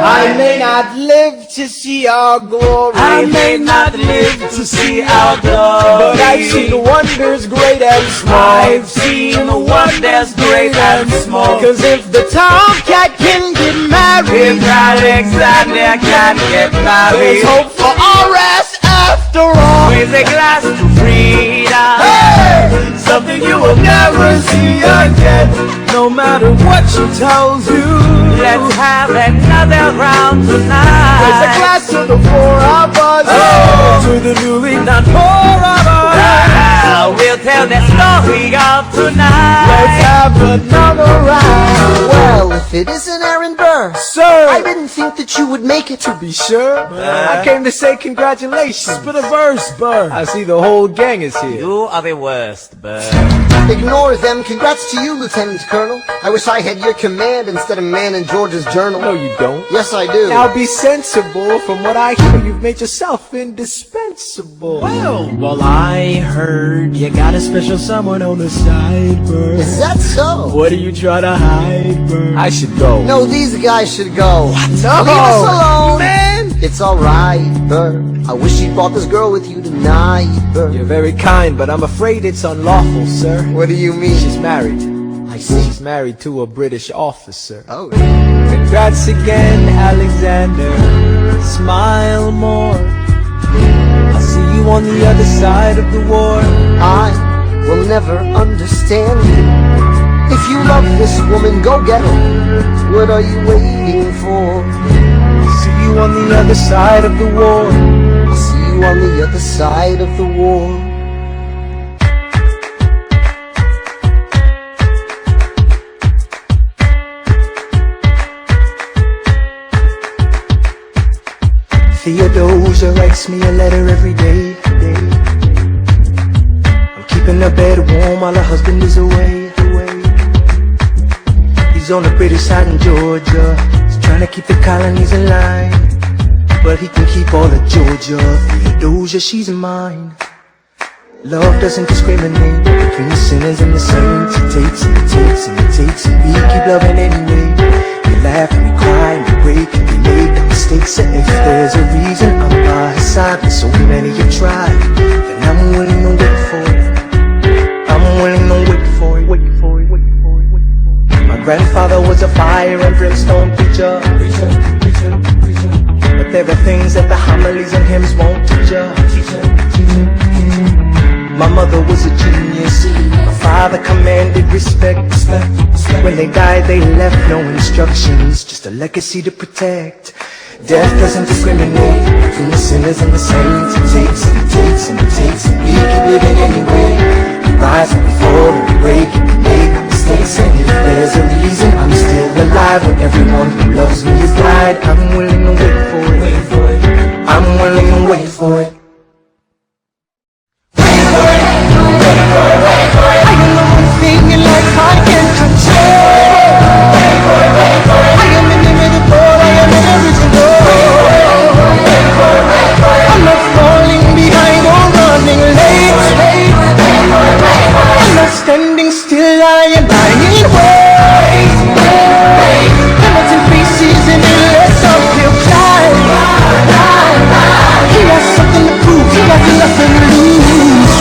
I may not live to see our glory. I may not live to see our glory, But I've seen wonders great and small. I've seen wonders great and small. Cause if the tomcat can get married, If Alexander can get married, there's hope for our ass after all. with a glass to freedom. Hey! something you will never see again. No matter what she tells you, let's have another round tonight. raise a glass to the four of us, to the newly not four of us. We'll tell the story of tonight. Let's have another round. Well, if it isn't Aaron Burr, Sir, I didn't think that you would make it. to be sure, I came to say congratulations. Spit a verse, Burr. I see the whole gang is here. You are the worst, Burr. Ignore them. Congrats to you, Lieutenant Colonel. I wish I had your command instead of man in George's journal. No, you don't. Yes, I do. Now be sensible. From what I hear, you've made yourself indispensable. Well, I heard you got a special someone on the side, Burr. Is that so? What are you trying to hide, Burr? I should go. No, these guys should go. No, Leave us alone. man. It's alright, Burr. I wish you brought this girl with you tonight, Burr. You're very kind, but I'm afraid it's unlawful, sir. What do you mean? She's married. I see. She's married to a British officer. Oh. Congrats again, Alexander. Smile more. I'll see you on the other side of the war. I will never understand you. If you love this woman, go get her. What are you waiting for? See you on the other side of the war. I'll see you on the other side of the war. Theodosia writes me a letter every day. I'm keeping her bed warm while her husband is away. He's on the British side in Georgia. He's trying to keep the colonies in line, but he can keep all of Georgia. Theodosia, she's mine. Love doesn't discriminate between the sinners and the saints. It takes and it takes and it takes, and we keep loving anyway. We laugh and we cry and we break and we make mistakes. And if there's a reason I'm by his side, but so many have tried, then I'm willing to wait for it. I'm willing to wait for it. Wait for it, wait for it, wait for it. My grandfather was a fire and brimstone preacher. But there are things that the homilies and hymns won't teach ya. My mother was a genius. My father commanded respect. When they died, they left no instructions, just a legacy to protect. Death doesn't discriminate between the sinners and the saints. It takes and it takes and it takes, and we keep living anyway. We rise and we fall and we break and we make mistakes. And if there's a reason I'm still alive when everyone who loves me has died, I'm willing to wait for it. I'm willing to wait for it. Standing still, I am lying in wait. Hamilton faces and it lets up he'll climb. He has something to prove, he has nothing to lose.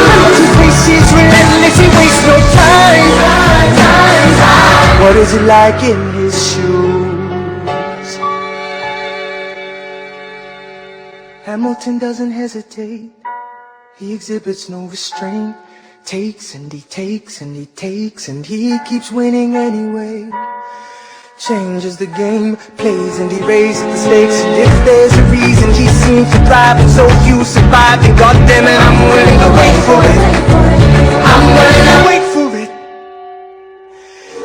Hamilton faces relentless, he wastes no time. What is it like in his shoes? Hamilton doesn't hesitate. He exhibits no restraint, takes and he takes and he takes, and he keeps winning anyway. Changes the game, plays and he raises the stakes. And if there's a reason he seems to thrive, and so you survive, then goddammit, I'm willing to wait for it. I'm willing to wait for it.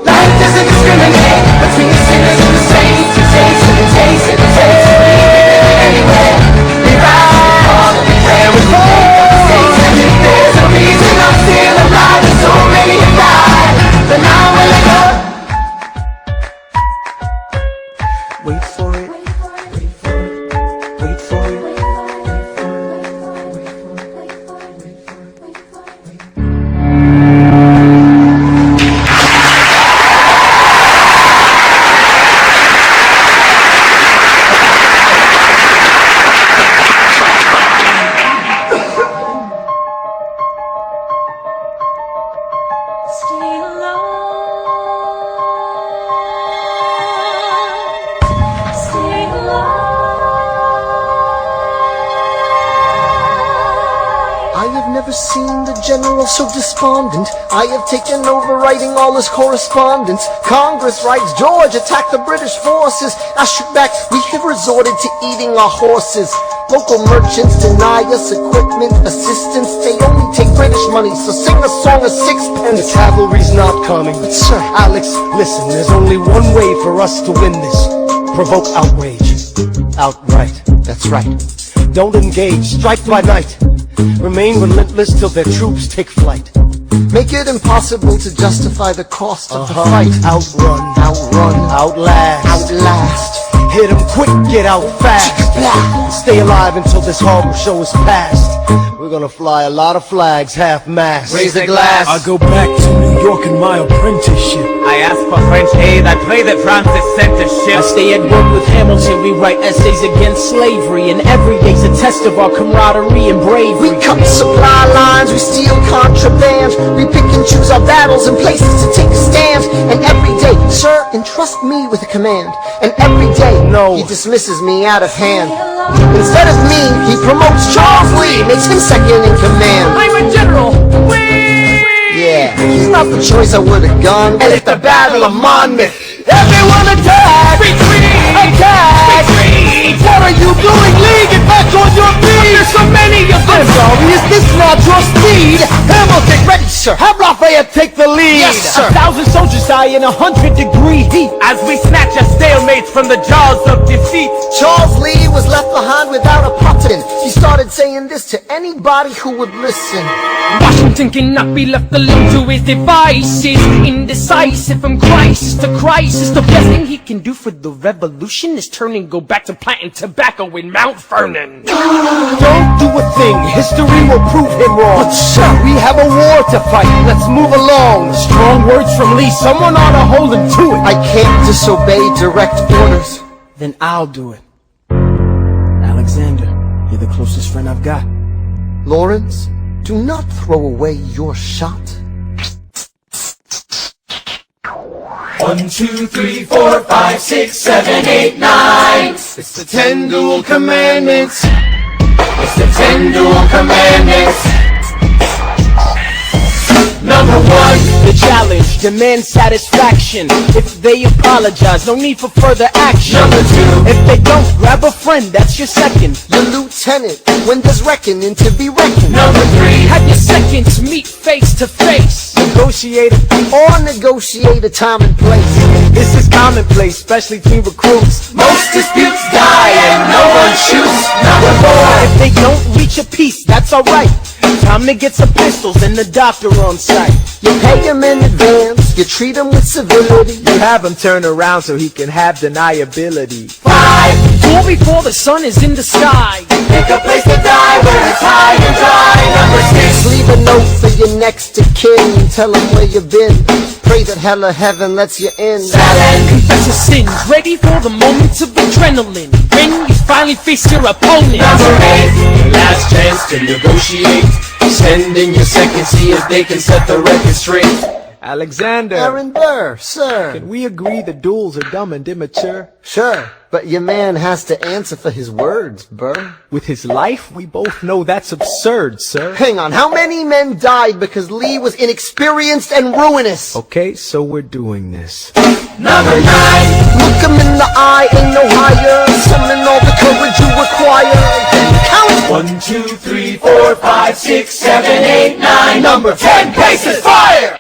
Life doesn't discriminate between the sinners and the saints. It takes and it takes and it takes, and we live it anyway. We rise and we fall. There's a reason I'm still alive, and so many have died, then I'm willing to wait for it, wait for it, wait for it, wait for it, wait for it, wait for it, wait for it, wait for it, wait for it. never seen the general so despondent. I have taken over writing all his correspondence. Congress writes, George attacked the British forces. I shoot back, we have resorted to eating our horses. Local merchants deny us equipment, assistance. They only take British money, so sing a song of sixpence. The cavalry's not coming. But sir, Alex, listen, there's only one way for us to win this. Provoke outrage. Outright. that's right. Don't engage, strike by night. Remain relentless till their troops take flight. Make it impossible to justify the cost of the fight. Outrun, outlast. Hit 'em quick, get out fast. Stay alive until this horrible show is past. We're gonna fly a lot of flags, half-mast. Raise a glass. I go back to New York in my apprenticeship. I ask for French aid, I pray that Francis sent a ship. I stay at work with Hamilton, we write essays against slavery, and every day's a test of our camaraderie and bravery. We cut supply lines, we steal contraband. We pick and choose our battles and places to take a stand. And every day, sir, entrust me with a command. And every day, No. he dismisses me out of hand. Instead of me, he promotes Charles Lee, makes him second in command. I'm a general! Yeah, he's not the choice I would've gone. And it's the Battle of Monmouth. Everyone attack! Attack! What are you doing, Lee? Get back on your feet! There's so many of them! I'm sorry, is this not your speed? Hamilton, Ready, sir. have Lafayette take the lead! Yes, sir. 1,000 soldiers die in 100-degree heat. As we snatch a stalemate from the jaws of defeat. Charles Lee was left behind without a button. He started saying this to anybody who would listen. Washington cannot be left alone to his devices. Indecisive from crisis to crisis. The best thing he can do for the revolution is turn and go back to planting tobacco in Mount Vernon. Don't do a thing, history will prove him wrong. But sir, we have a war to fight, let's move along. Strong words from Lee, someone ought to hold him to it. I can't disobey direct orders. Then I'll do it. Alexander, you're the closest friend I've got. Lawrence, do not throw away your shot. 1, 2, 3, 4, 5, 6, 7, 8, 9. It's the 10 dual commandments. It's the 10 dual commandments. Number 1. The challenge, demand satisfaction. If they apologize, no need for further action. Number 2. If they don't, grab a friend, that's your second. Your lieutenant, when there's reckoning to be reckoned. Number 3. Have your seconds meet face to face. Negotiate, Or negotiate a time and place. this is commonplace, especially between recruits. Most disputes die and no one shoots. Number 4. If they don't reach a peace, that's alright. Time to get some pistols and the doctor on site. You pay him in advance, you treat him with civility. You have him turn around so he can have deniability. 5. Duel before the sun is in the sky. Pick a place to die where it's high and dry. Number 6. Leave a note for your next of kin and tell him where you've been. Pray that hell or heaven lets you in. 7. Confess your sins, ready for the moments of adrenaline. When you finally face your opponent. Number 8. Last chance to negotiate. Send in your second, see if they can set the record straight. Alexander, Aaron Burr, sir. can we agree the duels are dumb and immature? Sure, but your man has to answer for his words, Burr. With his life, we both know that's absurd, sir. Hang on, how many men died because Lee was inexperienced and ruinous? Okay, so we're doing this. Number 9. Look him in the eye, ain't no higher. Summon all the courage you require. Can you count? 1, 2, 3, 4, 5, 6, 7, 8, 9. Number 10. Places fire.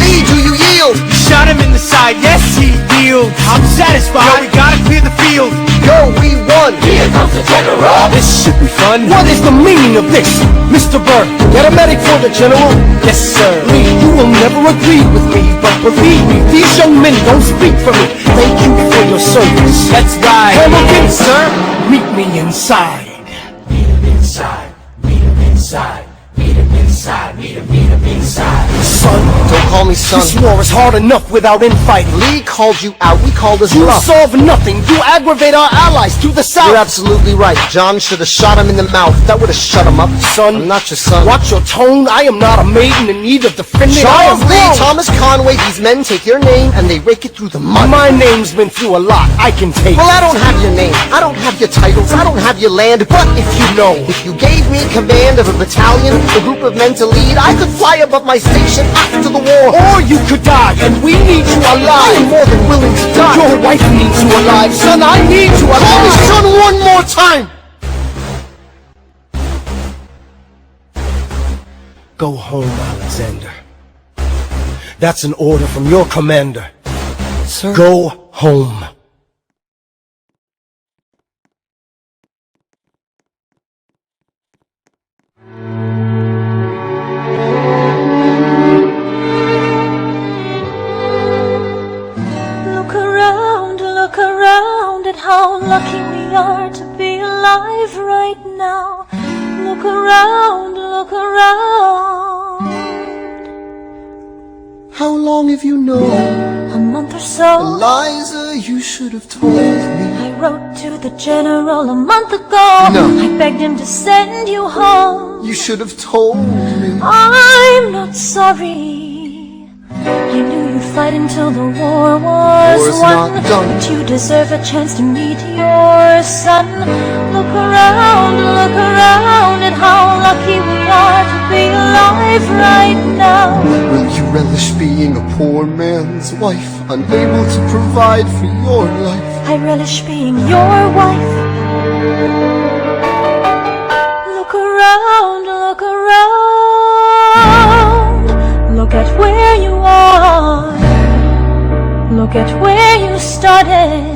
Lee, do you yield? Shot him in the side, yes he yields. I'm satisfied. Yo, we gotta clear the field. Go, we won. Here comes the general. This should be fun. What is the meaning of this? Mr. Burr, get a medic for the general. Yes, sir. Lee, you will never agree with me, but believe me, these young men don't speak for me. Thank you for your service. Let's ride. Hamilton, sir, meet me inside. Meet him inside. Meet him inside. Meet him inside. B-side, need a B-side. Son, don't call me son. This war is hard enough without infighting. Lee called you out, we called us You bluff. solve nothing, you aggravate our allies to the south. You're absolutely right. John should have shot him in the mouth. That would have shut him up. Son, I'm not your son. watch your tone. I am not a maiden in need of defending. I am Charles Lee, grown. Thomas Conway, these men take your name and they rake it through the mud. My name's been through a lot, I can take. Well, I don't have your name, I don't have your titles, I don't have your land, but if you know, if you gave me command of a battalion, a group of men to lead, I could fly above my station after the war. Or you could die, and we need you I alive. am more than willing to die. Your wife needs you alive, son. I need you alive. Call me son one more time. Go home, Alexander. That's an order from your commander. Sir? Go home. Look around at how lucky we are to be alive right now. Look around, look around. How long have you known? A month or so. Eliza, you should have told me. I wrote to the general a month ago. No. I begged him to send you home. You should have told me. I'm not sorry. I knew you'd fight until the war was War's won. not done. But you deserve a chance to meet your son. Look around at how lucky we are to be alive right now. Will you relish being a poor man's wife, unable to provide for your life? I relish being your wife. Look around, look around. Look at where you are. Look at where you started.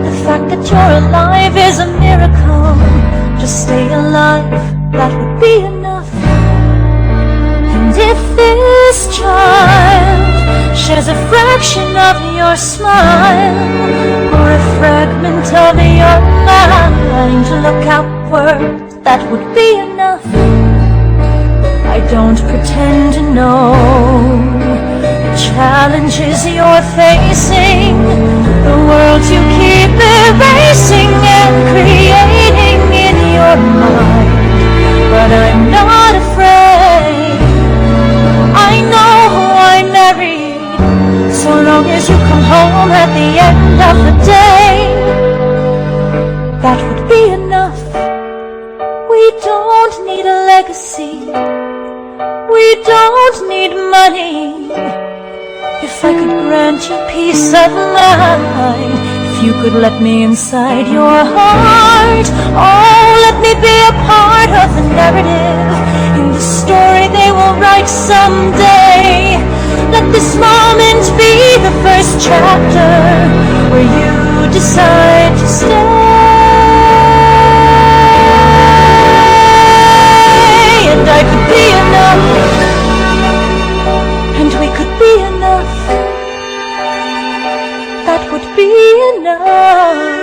The fact that you're alive is a miracle. Just stay alive, that would be enough. And if this child shares a fraction of your smile, or a fragment of your mind, look outward, that would be enough. I don't pretend to know the challenges you're facing, the world you keep erasing and creating in your mind. But I'm not afraid. I know who I married, so long as you come home at the end of the day, that would be enough. We don't need a legacy. We don't need money. If I could grant you peace of mind, if you could let me inside your heart, oh, let me be a part of the narrative in the story they will write someday. Let this moment be the first chapter where you decide to stay. And I could be enough, and we could be enough. That would be enough.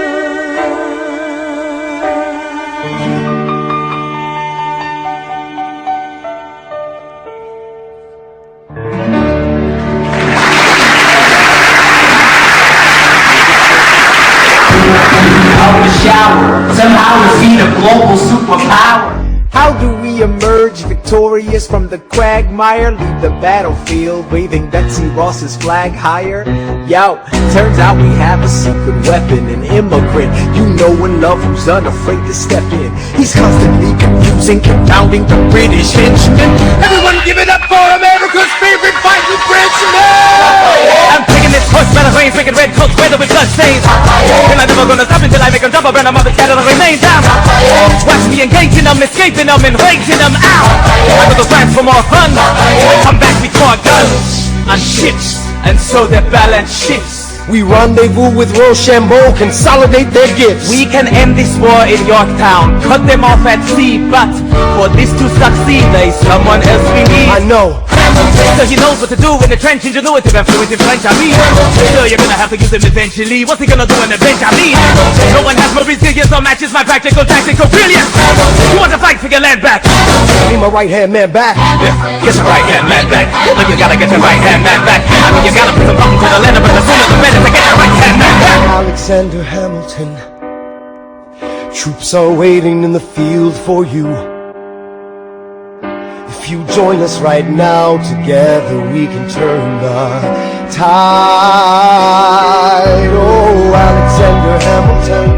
Out the shower, somehow defeat a global superpower. How do we emerge victorious from the quagmire? Leave the battlefield waving Betsy Ross's flag higher? Yo, turns out we have a secret weapon, an immigrant you know and love who's unafraid to step in. He's constantly confusing, confounding the British henchmen. Everyone give it up for America's favorite fighting Frenchman! I'm taking this push, better rains, making red coats, weather with blood stains. And I'm never gonna stop until I make them double, burn them up and scatter the remains down. Watch me engaging them, escaping them, and raging them out. I go to France for more fun. Come back before guns on ships, And so their balance shifts. We rendezvous with Rochambeau, consolidate their gifts. We can end this war in Yorktown, cut them off at sea, but for this to succeed, there is someone else we need. I know. So he knows what to do in the trench, ingenuitive and fluent in French, I mean. Sure, you're gonna have to use him eventually. What's he gonna do in the bench, I mean? No one has more resilience or matches my practical tactical brilliance. You want to fight for your land back? I need my right-hand man back. Yeah, get your right-hand man back. Look, you gotta get your right-hand man back. I mean, you gotta put some button to the letter, but the sooner the better to get your right-hand man back. Alexander Hamilton, troops are waiting in the field for you. If you join us right now, together we can turn the tide. Oh, Alexander Hamilton,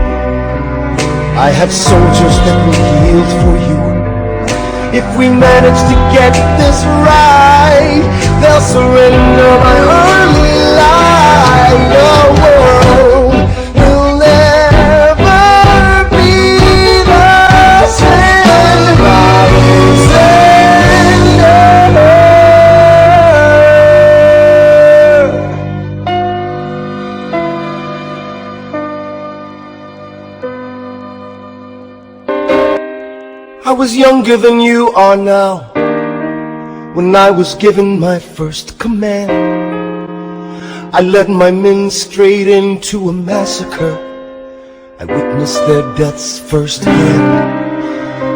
I have soldiers that will yield for you. If we manage to get this right, they'll surrender my early life. The world will never be the same. I was younger than you are now when I was given my first command. I led my men straight into a massacre. I witnessed their deaths firsthand.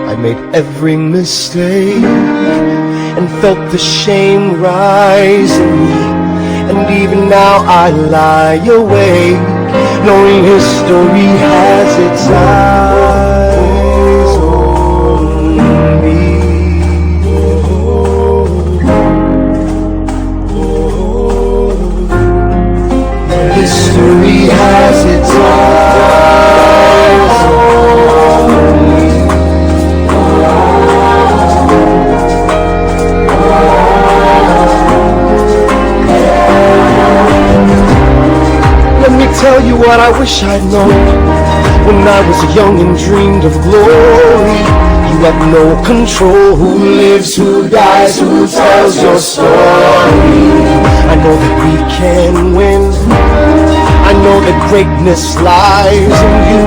I made every mistake and felt the shame rise in me. And even now I lie awake, knowing history has its eyes on me. History has its eyes on me. Let me tell you what I wish I'd known when I was young and dreamed of glory. You have no control. Who lives, who dies, who tells your story? I know that we can win. I know that greatness lies in you.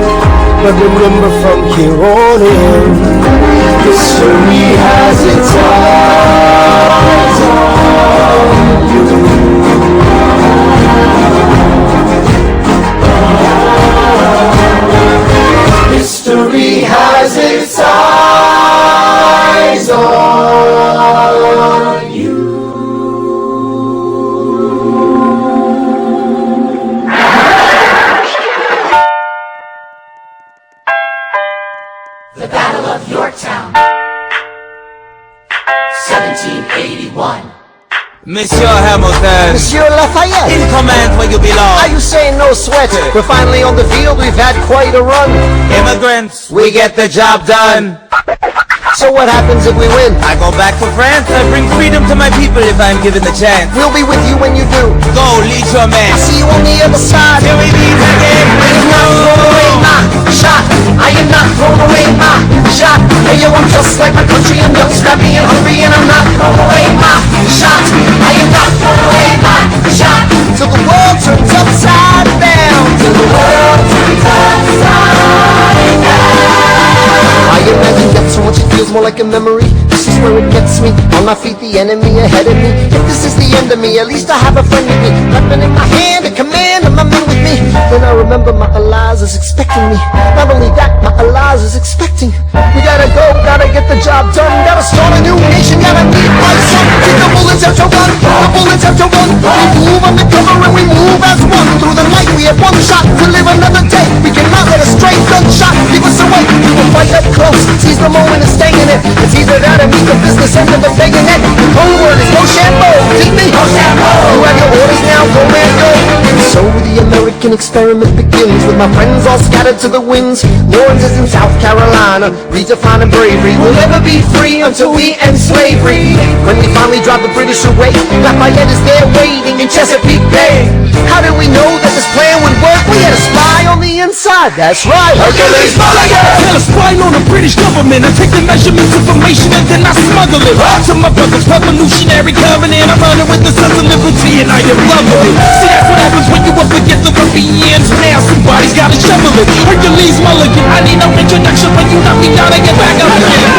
But remember, from here on in, history has its eyes on you. History has its eyes on you. The Battle of Yorktown, 1781. Monsieur Hamilton, Monsieur Lafayette, in command where you belong. are you saying no sweat? We're finally on the field, we've had quite a run. Immigrants, we get the job done. So what happens if we win? I go back for France. I bring freedom to my people if I'm given the chance. We'll be with you when you do. Go, lead your man. I'll see you on the other side. Till we meet again. I am not throwing away my shot. I am not throwing away my shot. Hey yo, I'm just like my country. I'm young, scrappy, and hungry, and I'm not throwing away my shot. I am not throwing away my shot. Till the world turns upside down. Till the world turns upside down. I imagine death so much it feels more like a memory. This is where it gets me. On my feet, the enemy ahead of me. If this is the end of me, at least I have a friend with me. Weapon in my hand, a command of my men with me. Then I remember my Elias is expecting me. Not only that, my Elias is expecting. We gotta go, gotta get the job done. Gotta start a new nation, gotta meet my son. See, the bullets have to run, the bullets have to run. We move on the cover and we move as one. Through the night we have one shot to live another day. We cannot let a stray gunshot keep us away. We will fight up close, seize the moment and stay in it. It's either that or meet the business end of the bayonet. The code word is Rochambeau, dig me? Rochambeau. You have your orders now, go man, go. So the American experiment begins with my friends all scattered to the winds. Lawrence is in South Carolina, redefining bravery. We'll never be free until we end slavery. When we finally drive the British away, Lafayette is there waiting in Chesapeake Bay. How did we know that this plan would work? We had a spy on the inside, that's right. Hercules Mulligan! Tell a spy on the British government. I take the measurements, information, and then I smuggle it to my brother's revolutionary covenant. I'm running with the sons of liberty, and I am loving it. See, that's what happens when you up against get the ruffians. Now somebody's gotta shovel it. Hercules Mulligan, I need no introduction, but you knock me down and get back up again.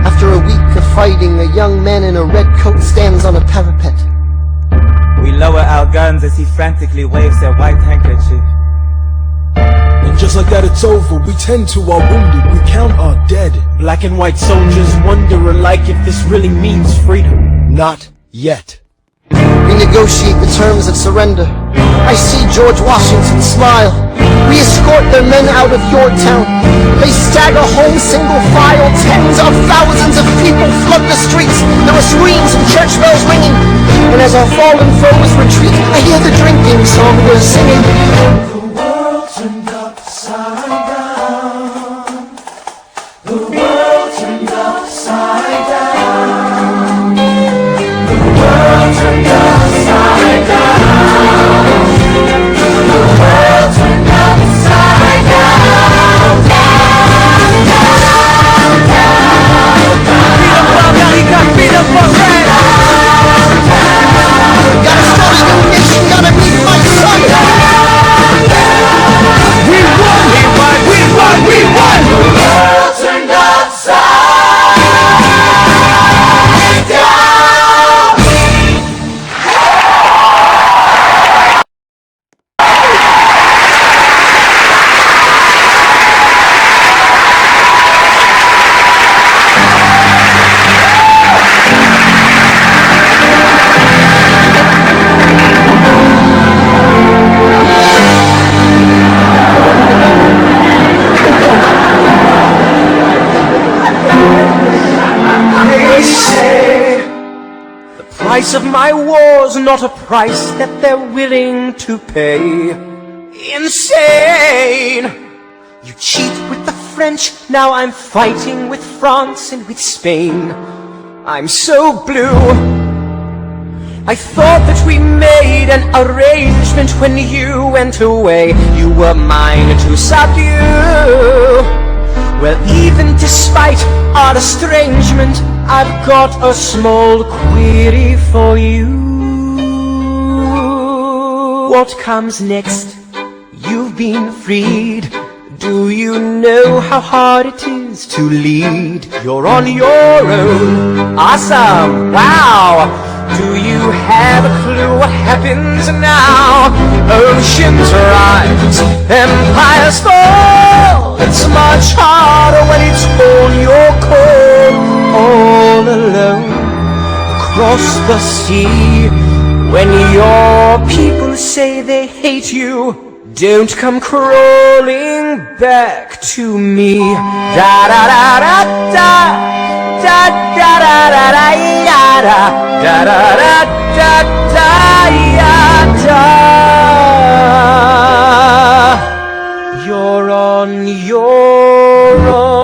After a week of fighting, a young man in a red coat stands on a parapet. We lower our guns as he frantically waves their white handkerchief. And just like that it's over, we tend to our wounded, we count our dead. Black and white soldiers wonder alike if this really means freedom. Not yet. We negotiate the terms of surrender. I see George Washington smile. We escort their men out of your town. They stagger home single file. Tens of thousands of people flood the streets. There are screams and church bells ringing. And as our fallen foes retreat, I hear the drinking song we're singing. The world turned upside down. The world turned upside down. The world turned upside down. The world turned upside down. Down, down, down, down. He got freedom for red. Gotta start a new nation, gotta meet my son. We won! We won! We won! We won! The world turned upside down. They say the price of my war's not a price that they're willing to pay. Insane! You cheat with the French, now I'm fighting with France and with Spain. I'm so blue. I thought that we made an arrangement when you went away. You were mine to subdue. Well, even despite our estrangement, I've got a small query for you. What comes next? You've been freed. Do you know how hard it is to lead? You're on your own. Awesome! Wow! Do you have a clue what happens now? Oceans rise, empires fall. It's much harder when it's on your call. All alone, across the sea. When your people say they hate you, don't come crawling back to me. Da da da da da. Da da da da da ya da da da da da da ya da. You're on your own.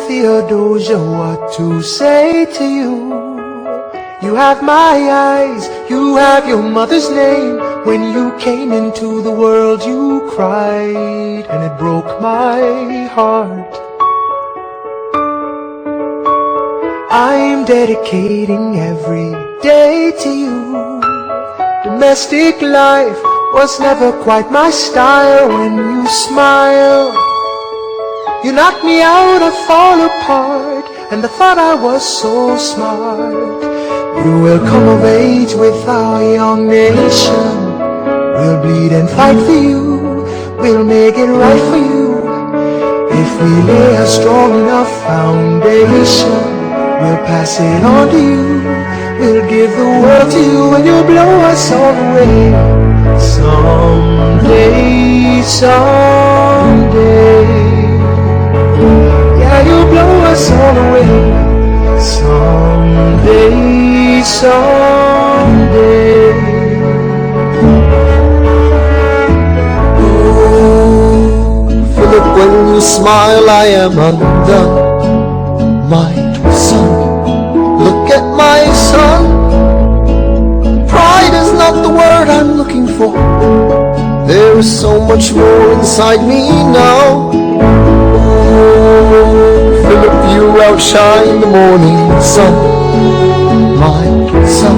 Theodosia, what to say to you? You have my eyes, you have your mother's name. When you came into the world you cried, and it broke my heart. I'm dedicating every day to you. Domestic life was never quite my style. When you smile, you knock me out, I fall apart. And I thought I was so smart. You will come of age with our young nation. We'll bleed and fight for you. We'll make it right for you. If we lay a strong enough foundation, we'll pass it on to you. We'll give the world to you and you'll blow us all away. Someday, someday. Yeah, you'll blow us all away. Someday, someday. Oh, Philip, when you smile, I am undone. My son, look at my son. Pride is not the word I'm looking for. There is so much more inside me now. Oh, Philip, you outshine the morning sun. My son,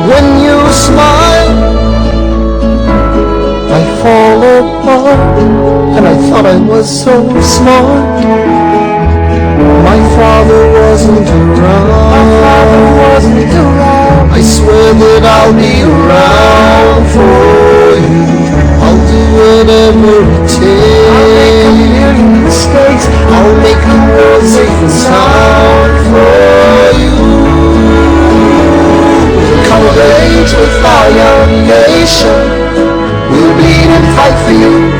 when you smile, I fall apart. And I thought I was so smart. My father wasn't around. I swear that I'll be around for you. I'll do whatever it takes. I'll make a million mistakes. I'll make the world safe and sound for you. We'll come of age with our young nation. We'll bleed and fight for you.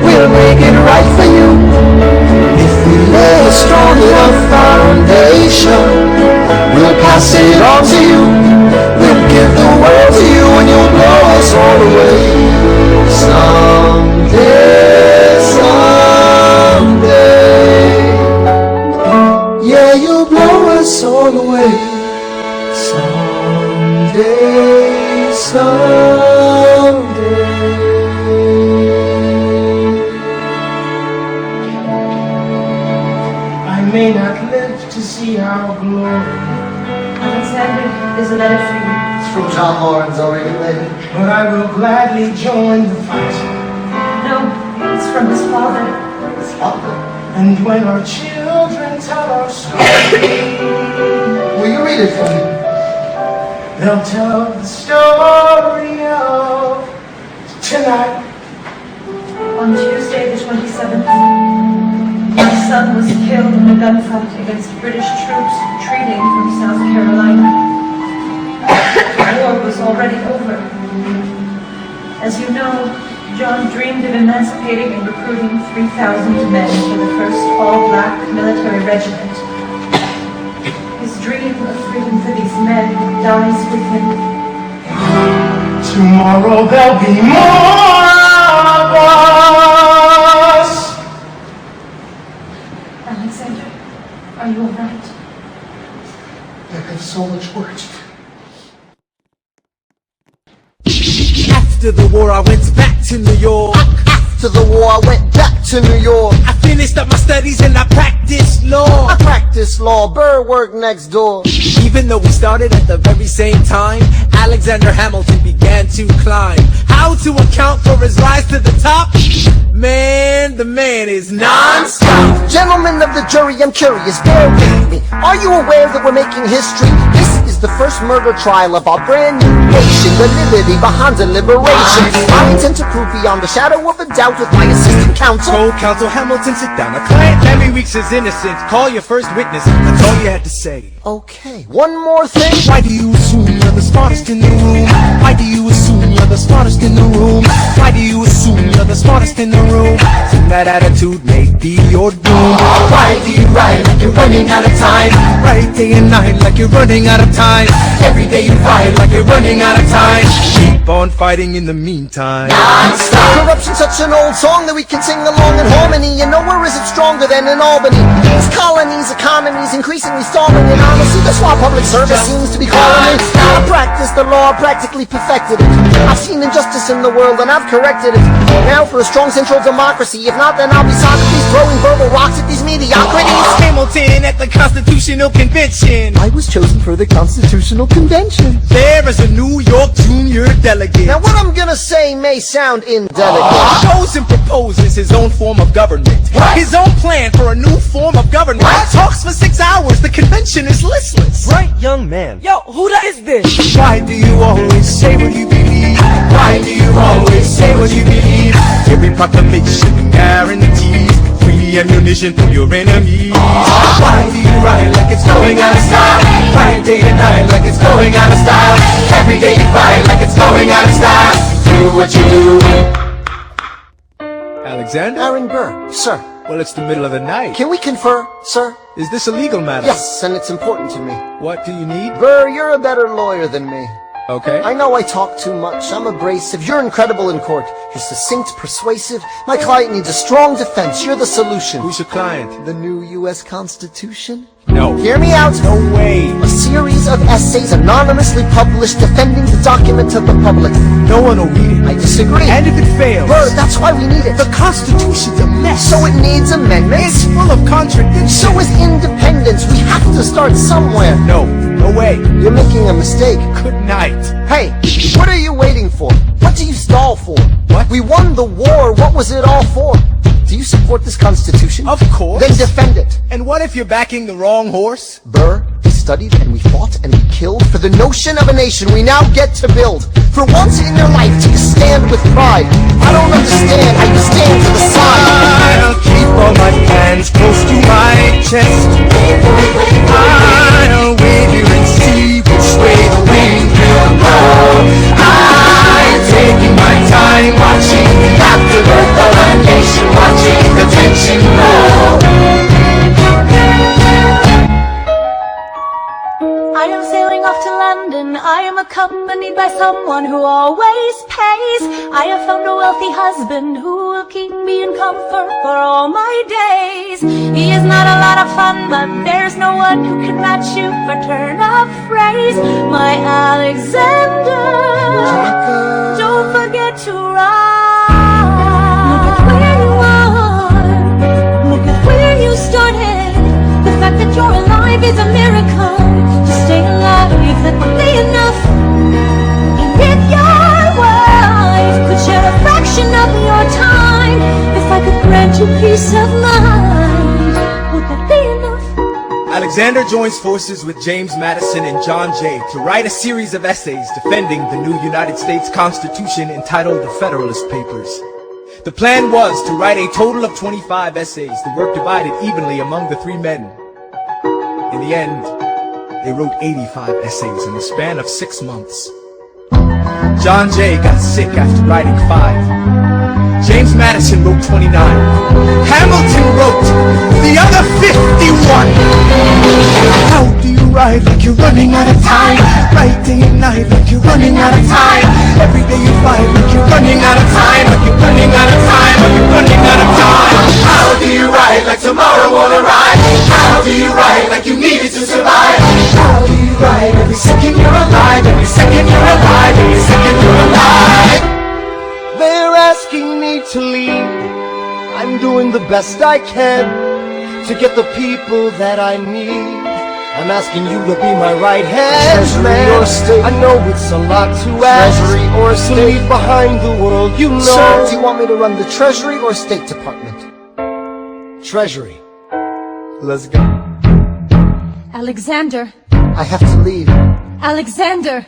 We'll make it right for you. If we lay a strong enough foundation, we'll pass it on to you. We'll give the world to you and you'll blow us all away. Someday, someday. Yeah, you'll blow us all away. Someday, someday. I may not live to see our glory. Alexander, there's a letter for you. It's from John Lawrence, already ready. But I will gladly join the fight. No, it's from his father. His father? And when our children tell our story, will you read it for me? They'll tell the story of tonight. On Tuesday the 27th, my son was killed in a gunfight against British troops retreating from South Carolina. The war was already over. As you know, John dreamed of emancipating and recruiting 3,000 men for the first all-black military regiment. His dream of freedom for these men dies with him. Tomorrow there'll be more of us. Alexander, are you all right? I have so much work to do. After the war, I went back to New York. After the war, I went back to New York. I finished up my studies and I practiced law. I practiced law, Burr worked next door. Even though we started at the very same time, Alexander Hamilton began to climb. How to account for his rise to the top? Man, the man is non-stop. Gentlemen of the jury, I'm curious, bear with me. Are you aware that we're making history? This is the first murder trial of our brand new nation, the liberty behind the liberation. I intend to prove beyond the shadow of a doubt with my assistant counsel. Told counsel Hamilton, sit down. Our client Henry Weeks is innocent. Call your first witness. That's all you had to say. Okay, one more thing. Why do you assume you're the smartest in the room? Why do you assume you're the smartest in the room? Why do you assume you're the smartest in the room? And that attitude may be your doom. Why do you write like you're running out of time? Write day and night like you're running out of time. Every day you fight like you're running out of time. Keep on fighting in the meantime. Non-stop. Corruption's such an old song that we can sing along in harmony. And nowhere is it stronger than in Albany. These colonies, economies increasingly stalling. And honestly, that's why public service seems to be calling me. I practiced the law, practically perfected it. I've seen injustice in the world and I've corrected it. Now for a strong central democracy. If not, then I'll be Socrates throwing verbal rocks at these mediocrities. Hamilton at the Constitutional Convention. I was chosen for the Constitutional Convention. There is a New York junior delegate. Now what I'm gonna say may sound indelicate. Goes and proposes his own form of government. His own plan for a new form of government. Talks for 6 hours. The convention is listless. Right, young man. Yo, who the is this? Why do you always say what you believe? Why do you always say what you believe? Every proclamation guarantees freedom the ammunition for your enemies. Why do you ride like it's going out of style? Ride day and night like it's going out of style. Every day you fight like it's going out of style. Do what you do. Alexander? Aaron Burr, sir. Well, it's the middle of the night. Can we confer, sir? Is this a legal matter? Yes, and it's important to me. What do you need? Burr, you're a better lawyer than me. Okay. I know I talk too much. I'm abrasive. You're incredible in court. You're succinct, persuasive. My client needs a strong defense. You're the solution. Who's your client? The new U.S. Constitution? No. Hear me out. No way. A series of essays anonymously published defending the document to the public. No one will read it. I disagree. And if it fails? Burr, that's why we need it. The Constitution's a mess. So it needs amendments. It's full of contradictions. So is independence. We have to start somewhere. No. No way. You're making a mistake. Good night. Hey, what are you waiting for? What do you stall for? What? We won the war. What was it all for? Do you support this Constitution? Of course. Then defend it. And what if you're backing the wrong horse? Burr, we studied and we fought and we killed for the notion of a nation we now get to build. For once in your life, take a stand with pride. I don't understand how you stand to the side. I'll keep all my plans close to my chest. I'll wave you and see which way the wind will blow. I'm taking my time watching the afterbirth of a nation, watching the tension grow. I am sailing off to London. I am accompanied by someone who always pays. I have found a wealthy husband who will keep me in comfort for all my days. He is not a lot of fun, but there's no one who can match you for turn of phrase. My Alexander, don't forget to ride. Look at where you are. Look at where you started. The fact that you're alive is a miracle. To stay alive, that would be enough. And if your wife could share a fraction of your time, if I could grant you peace of mind, would that be enough? Alexander joins forces with James Madison and John Jay to write a series of essays defending the new United States Constitution entitled The Federalist Papers. The plan was to write a total of 25 essays, the work divided evenly among the three men. In the end, they wrote 85 essays in the span of 6 months. John Jay got sick after writing 5. James Madison wrote 29. Hamilton wrote the other 51. How do you ride like you're running out of time? Right day and night like you're running out of time. Every day you fight like you're running out of time. Like you're running out of time. Like you're running out of time. How do you ride like tomorrow won't arrive? How do you ride like you need it to survive? How do you ride every second you're alive? Every second you're alive. Every second you're alive. They're asking me to leave. I'm doing the best I can to get the people that I need. I'm asking you to be my right hand, Treasury or state. I know it's a lot to ask. Treasury or state. To leave behind the world you know. Sir, do you want me to run the Treasury or State Department? Treasury. Let's go. Alexander, I have to leave. Alexander.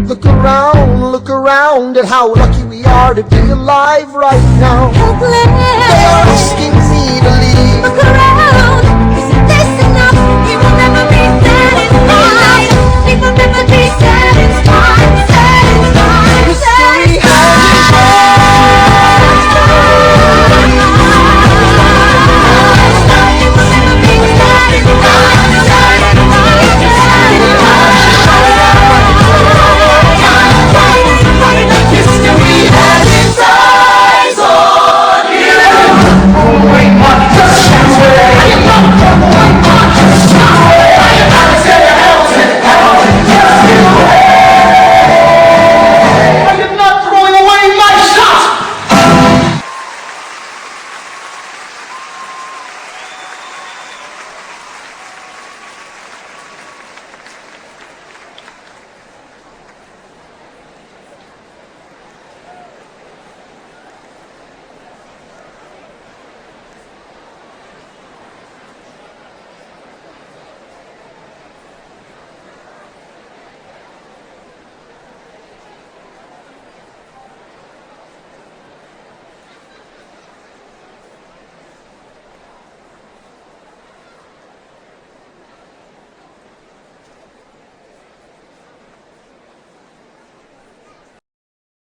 Look around at how lucky we are to be alive right now. Helpless. They are asking me to leave. Look around. Isn't this enough? We will never be satisfied. We will never be satisfied.